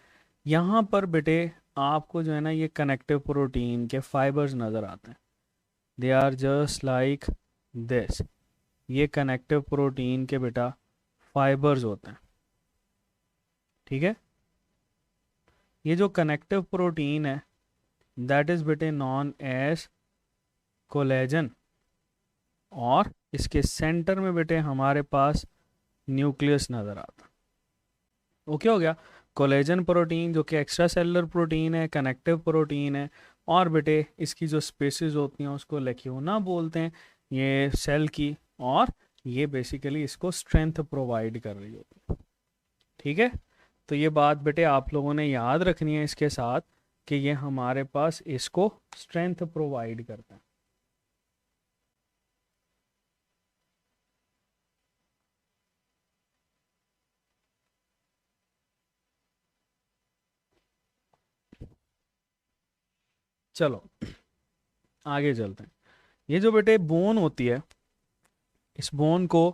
Speaker 1: यहाँ पर बेटे आपको जो है ना ये कनेक्टिव प्रोटीन के फाइबर्स नज़र आते हैं, they are just like this. ये कनेक्टिव प्रोटीन के बेटा फाइबर्स होते हैं। ठीक है, ये जो कनेक्टिव प्रोटीन है दैट इज बेटे नॉन एज कोलेजन, और इसके सेंटर में बेटे हमारे पास न्यूक्लियस नज़र आता। ओके हो गया, कोलेजन प्रोटीन जो कि एक्स्ट्रा सेलुलर प्रोटीन है, कनेक्टिव प्रोटीन है, और बेटे इसकी जो स्पेसिस होती हैं उसको लेक्यूना बोलते हैं, ये सेल की, और ये बेसिकली इसको स्ट्रेंथ प्रोवाइड कर रही होती है। ठीक है, तो ये बात बेटे आप लोगों ने याद रखनी है इसके साथ कि ये हमारे पास इसको स्ट्रेंथ प्रोवाइड करता है। चलो आगे चलते हैं। ये जो बेटे बोन होती है, इस बोन को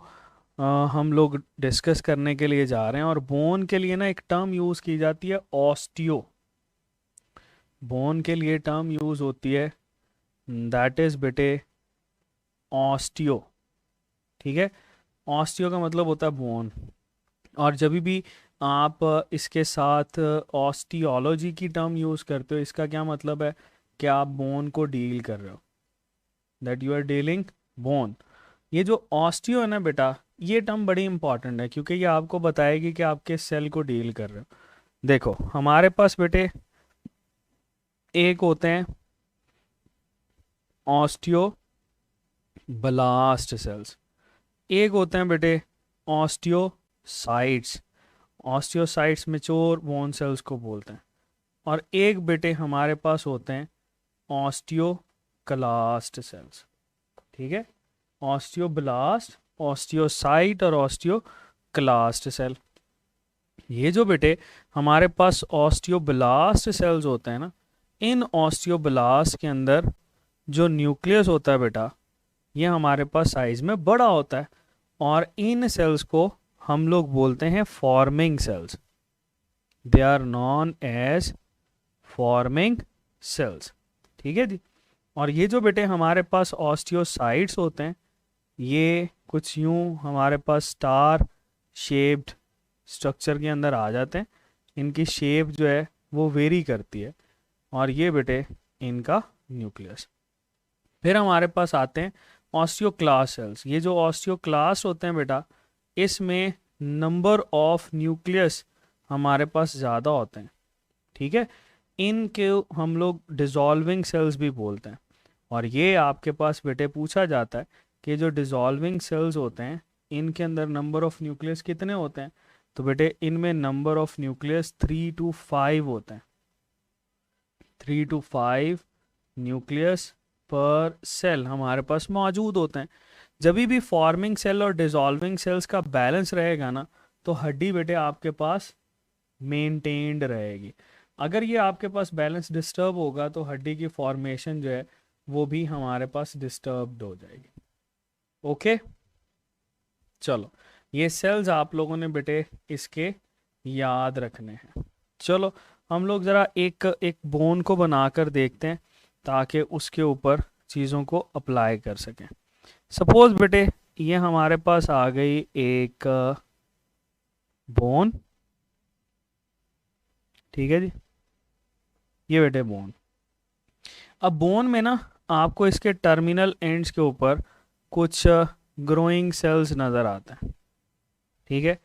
Speaker 1: हम लोग डिस्कस करने के लिए जा रहे हैं, और बोन के लिए ना एक टर्म यूज़ की जाती है ऑस्टियो। बोन के लिए टर्म यूज़ होती है दैट इज़ बेटे ऑस्टियो। ठीक है, ऑस्टियो का मतलब होता है बोन, और जब भी आप इसके साथ ऑस्टियोलॉजी की टर्म यूज़ करते हो इसका क्या मतलब है कि आप बोन को डील कर रहे हो, that you are dealing bone. ये जो ऑस्टियो है ना बेटा, ये टर्म बड़ी इंपॉर्टेंट है क्योंकि ये आपको बताएगी कि आप किस सेल को डील कर रहे हो। देखो हमारे पास बेटे एक होते हैं ऑस्टियो ब्लास्ट सेल्स, एक होते हैं बेटे osteo osteocytes. Osteocytes mature bone cells को बोलते हैं। और एक बेटे हमारे पास होते हैं ऑस्टियोक्लास्ट सेल्स। ठीक है, ऑस्टियोब्लास्ट, ऑस्टियोसाइट और ऑस्टियोक्लास्ट सेल। ये जो बेटे हमारे पास ऑस्टियोब्लास्ट सेल्स होते हैं ना, इन ऑस्टियोब्लास्ट के अंदर जो न्यूक्लियस होता है बेटा, ये हमारे पास साइज में बड़ा होता है। और इन सेल्स को हम लोग बोलते हैं forming cells. They are known as forming cells. ठीक है जी। और ये जो बेटे हमारे पास ऑस्टियोसाइट्स होते हैं, ये कुछ यूं हमारे पास स्टार शेप्ड स्ट्रक्चर के अंदर आ जाते हैं। इनकी शेप जो है वो वेरी करती है। और ये बेटे इनका न्यूक्लियस। फिर हमारे पास आते हैं ऑस्टियोक्लास्ट सेल्स। ये जो ऑस्टियोक्लास्ट होते हैं बेटा, इसमें नंबर ऑफ न्यूक्लियस हमारे पास ज़्यादा होते हैं। ठीक है, इनके हम लोग डिसॉल्विंग सेल्स भी बोलते हैं। और ये आपके पास बेटे पूछा जाता है कि जो डिसॉल्विंग सेल्स होते हैं, इनके अंदर नंबर ऑफ न्यूक्लियस कितने होते हैं? तो बेटे इनमें नंबर ऑफ न्यूक्लियस 3 to 5 होते हैं। 3 to 5 न्यूक्लियस पर सेल हमारे पास मौजूद होते हैं। जब भी फॉर्मिंग सेल और डिसॉल्विंग सेल्स का बैलेंस रहेगा ना, तो हड्डी बेटे आपके पास मेंटेन्ड रहेगी। अगर ये आपके पास बैलेंस डिस्टर्ब होगा तो हड्डी की फॉर्मेशन जो है वो भी हमारे पास डिस्टर्ब्ड हो जाएगी। ओके, चलो ये सेल्स आप लोगों ने बेटे इसके याद रखने हैं। चलो हम लोग ज़रा एक एक बोन को बनाकर देखते हैं ताकि उसके ऊपर चीज़ों को अप्लाई कर सकें। सपोज बेटे ये हमारे पास आ गई एक बोन। ठीक है जी, ये बेटे बोन। अब बोन में ना आपको इसके टर्मिनल एंड्स के ऊपर कुछ ग्रोइंग सेल्स नज़र आते हैं। ठीक है,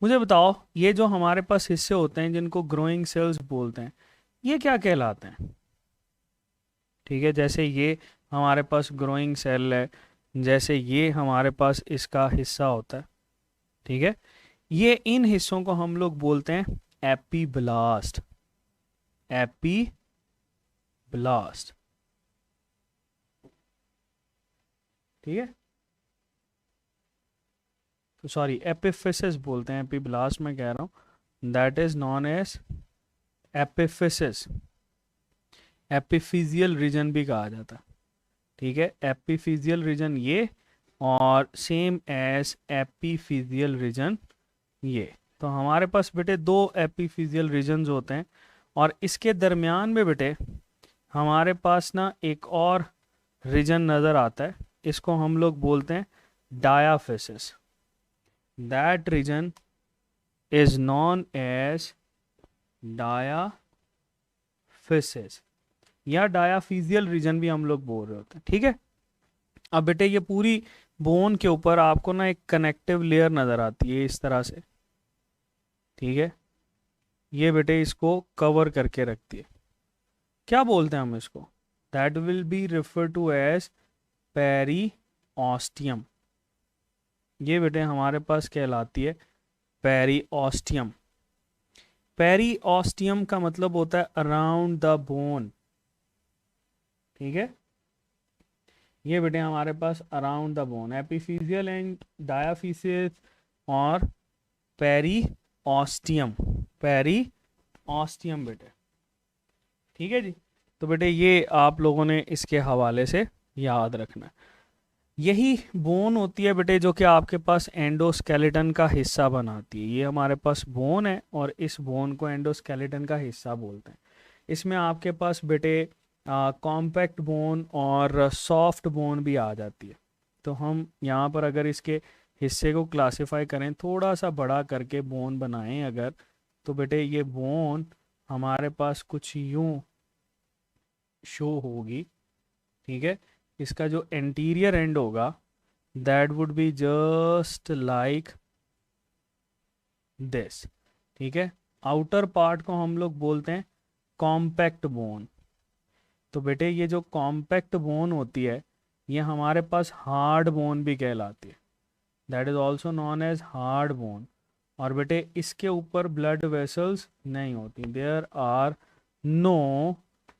Speaker 1: मुझे बताओ ये जो हमारे पास हिस्से होते हैं जिनको ग्रोइंग सेल्स बोलते हैं, ये क्या कहलाते हैं? ठीक है, जैसे ये हमारे पास ग्रोइंग सेल है, जैसे ये हमारे पास इसका हिस्सा होता है। ठीक है, ये इन हिस्सों को हम लोग बोलते हैं एपीब्लास्ट। एपीब्लास्ट। ठीक है, तो सॉरी एपिफिसिस बोलते हैं, एपीब्लास्ट में कह रहा हूँ। That is known as epiphysis. Epiphyseal region भी कहा जाता है। ठीक है, एपिफिजियल रीजन ये, और सेम एज एपिफिजियल रीजन ये। तो हमारे पास बेटे दो एपिफिजियल रीजन्स होते हैं। और इसके दरमियान में बेटे हमारे पास ना एक और रीजन नज़र आता है, इसको हम लोग बोलते हैं diaphysis. That region is known as diaphysis, या डायाफिजियल रीजन भी हम लोग बोल रहे होते हैं। ठीक है, अब बेटे ये पूरी बोन के ऊपर आपको ना एक कनेक्टिव लेयर नज़र आती है इस तरह से। ठीक है, ये बेटे इसको कवर करके रखती है। क्या बोलते हैं हम इसको? That will be refer to as periosteum. ये बेटे हमारे पास कहलाती है पेरीऑस्टियम। पेरीऑस्टियम का मतलब होता है अराउंड द बोन। ठीक है, ये बेटे हमारे पास around the bone, epiphyseal and डायाफिसिस और पेरीऑस्टियम। पेरीऑस्टियम बेटे। ठीक है जी, तो बेटे ये आप लोगों ने इसके हवाले से याद रखना है। यही बोन होती है बेटे जो कि आपके पास एंडोस्केलेटन का हिस्सा बनाती है। ये हमारे पास बोन है और इस बोन को एंडोस्केलेटन का हिस्सा बोलते हैं। इसमें आपके पास बेटे कॉम्पैक्ट बोन और सॉफ्ट बोन भी आ जाती है। तो हम यहाँ पर अगर इसके हिस्से को क्लासिफाई करें, थोड़ा सा बड़ा करके बोन बनाएं अगर, तो बेटे ये बोन हमारे पास कुछ यूं शो होगी। ठीक है, इसका जो एंटीरियर एंड होगा that would be just like this. ठीक है, आउटर पार्ट को हम लोग बोलते हैं कॉम्पैक्ट बोन। तो बेटे ये जो कॉम्पैक्ट बोन होती है ये हमारे पास हार्ड बोन भी कहलाती है। That is also known as hard bone. और बेटे इसके ऊपर ब्लड वेसल्स नहीं होती, there are no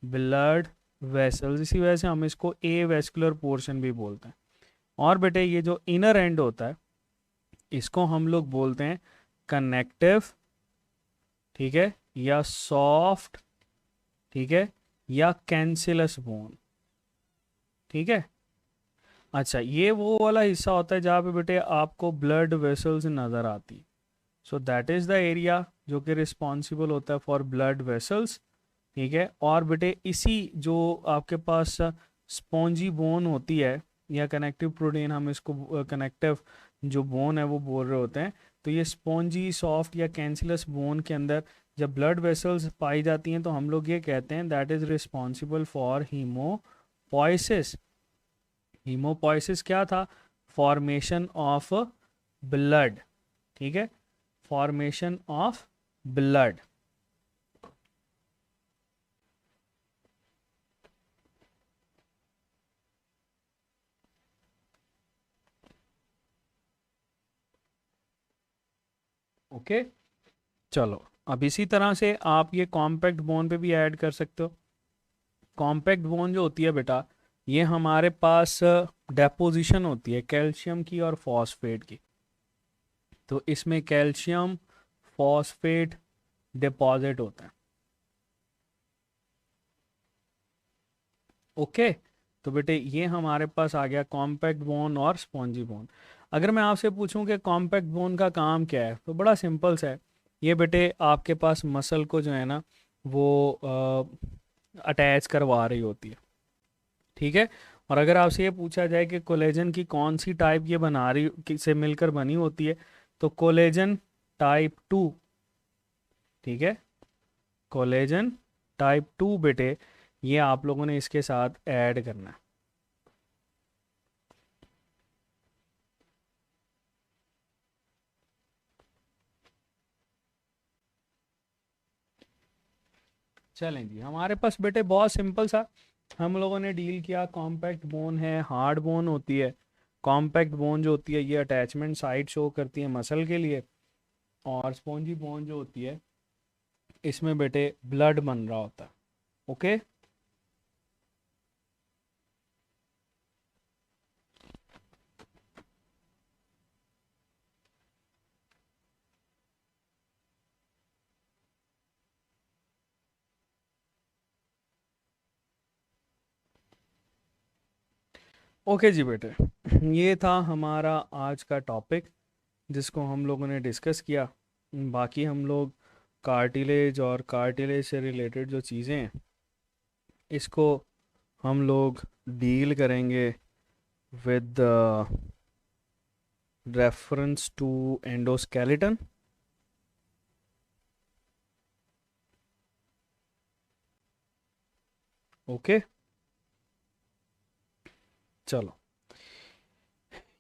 Speaker 1: blood vessels, इसी वजह से हम इसको ए वेस्कुलर पोर्शन भी बोलते हैं। और बेटे ये जो इनर एंड होता है इसको हम लोग बोलते हैं कनेक्टिव, ठीक है, या सॉफ्ट, ठीक है, या कैंसिलस बोन, ठीक है। अच्छा, ये वो वाला हिस्सा होता है जहाँ पे बेटे आपको ब्लड वेसल्स नज़र आती, so that is the area जो कि रिस्पॉन्सिबल होता है फॉर ब्लड वेसल्स, ठीक है। और बेटे इसी जो आपके पास स्पॉन्जी बोन होती है या कनेक्टिव प्रोटीन, हम इसको कनेक्टिव जो बोन है वो बोल रहे होते हैं, तो ये स्पॉन्जी सॉफ्ट या कैंसिलस बोन के अंदर जब ब्लड वेसल्स पाई जाती हैं तो हम लोग ये कहते हैं that is responsible for haemopoiesis. Haemopoiesis क्या था? फॉर्मेशन ऑफ ब्लड, ठीक है, फॉर्मेशन ऑफ ब्लड। ओके, चलो अब इसी तरह से आप ये कॉम्पैक्ट बोन पे भी ऐड कर सकते हो। कॉम्पैक्ट बोन जो होती है बेटा, ये हमारे पास डेपोजिशन होती है कैल्शियम की और फॉस्फेट की, तो इसमें कैल्शियम फॉस्फेट डिपॉजिट होता है। ओके, तो बेटे ये हमारे पास आ गया कॉम्पैक्ट बोन और स्पॉन्जी बोन। अगर मैं आपसे पूछूं कि कॉम्पैक्ट बोन का काम क्या है, तो बड़ा सिंपल सा है। ये बेटे आपके पास मसल को जो है ना वो अटैच करवा रही होती है, ठीक है। और अगर आपसे ये पूछा जाए कि कोलेजन की कौन सी टाइप ये बना रही से मिलकर बनी होती है, तो कोलेजन टाइप 2, ठीक है, कोलेजन टाइप 2 बेटे ये आप लोगों ने इसके साथ ऐड करना है। चलें जी, हमारे पास बेटे बहुत सिंपल सा हम लोगों ने डील किया। कॉम्पैक्ट बोन है, हार्ड बोन होती है। कॉम्पैक्ट बोन जो होती है ये अटैचमेंट साइट शो करती है मसल के लिए, और स्पॉन्जी बोन जो होती है इसमें बेटे ब्लड बन रहा होता है। ओके, ओके जी बेटे, ये था हमारा आज का टॉपिक जिसको हम लोगों ने डिस्कस किया। बाकी हम लोग कार्टिलेज और कार्टिलेज से रिलेटेड जो चीज़ें हैं इसको हम लोग डील करेंगे with reference to endoskeleton. Okay, चलो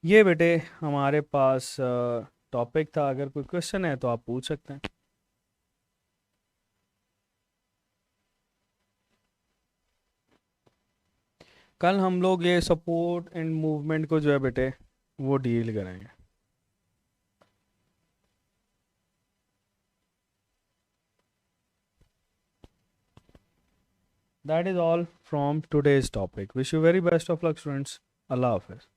Speaker 1: ये बेटे हमारे पास टॉपिक था। अगर कोई क्वेश्चन है तो आप पूछ सकते हैं। कल हम लोग ये सपोर्ट एंड मूवमेंट को जो है बेटे वो डील करेंगे। That is all from today's topic. Wish you very best of luck students. अल्लाह हाफिज़।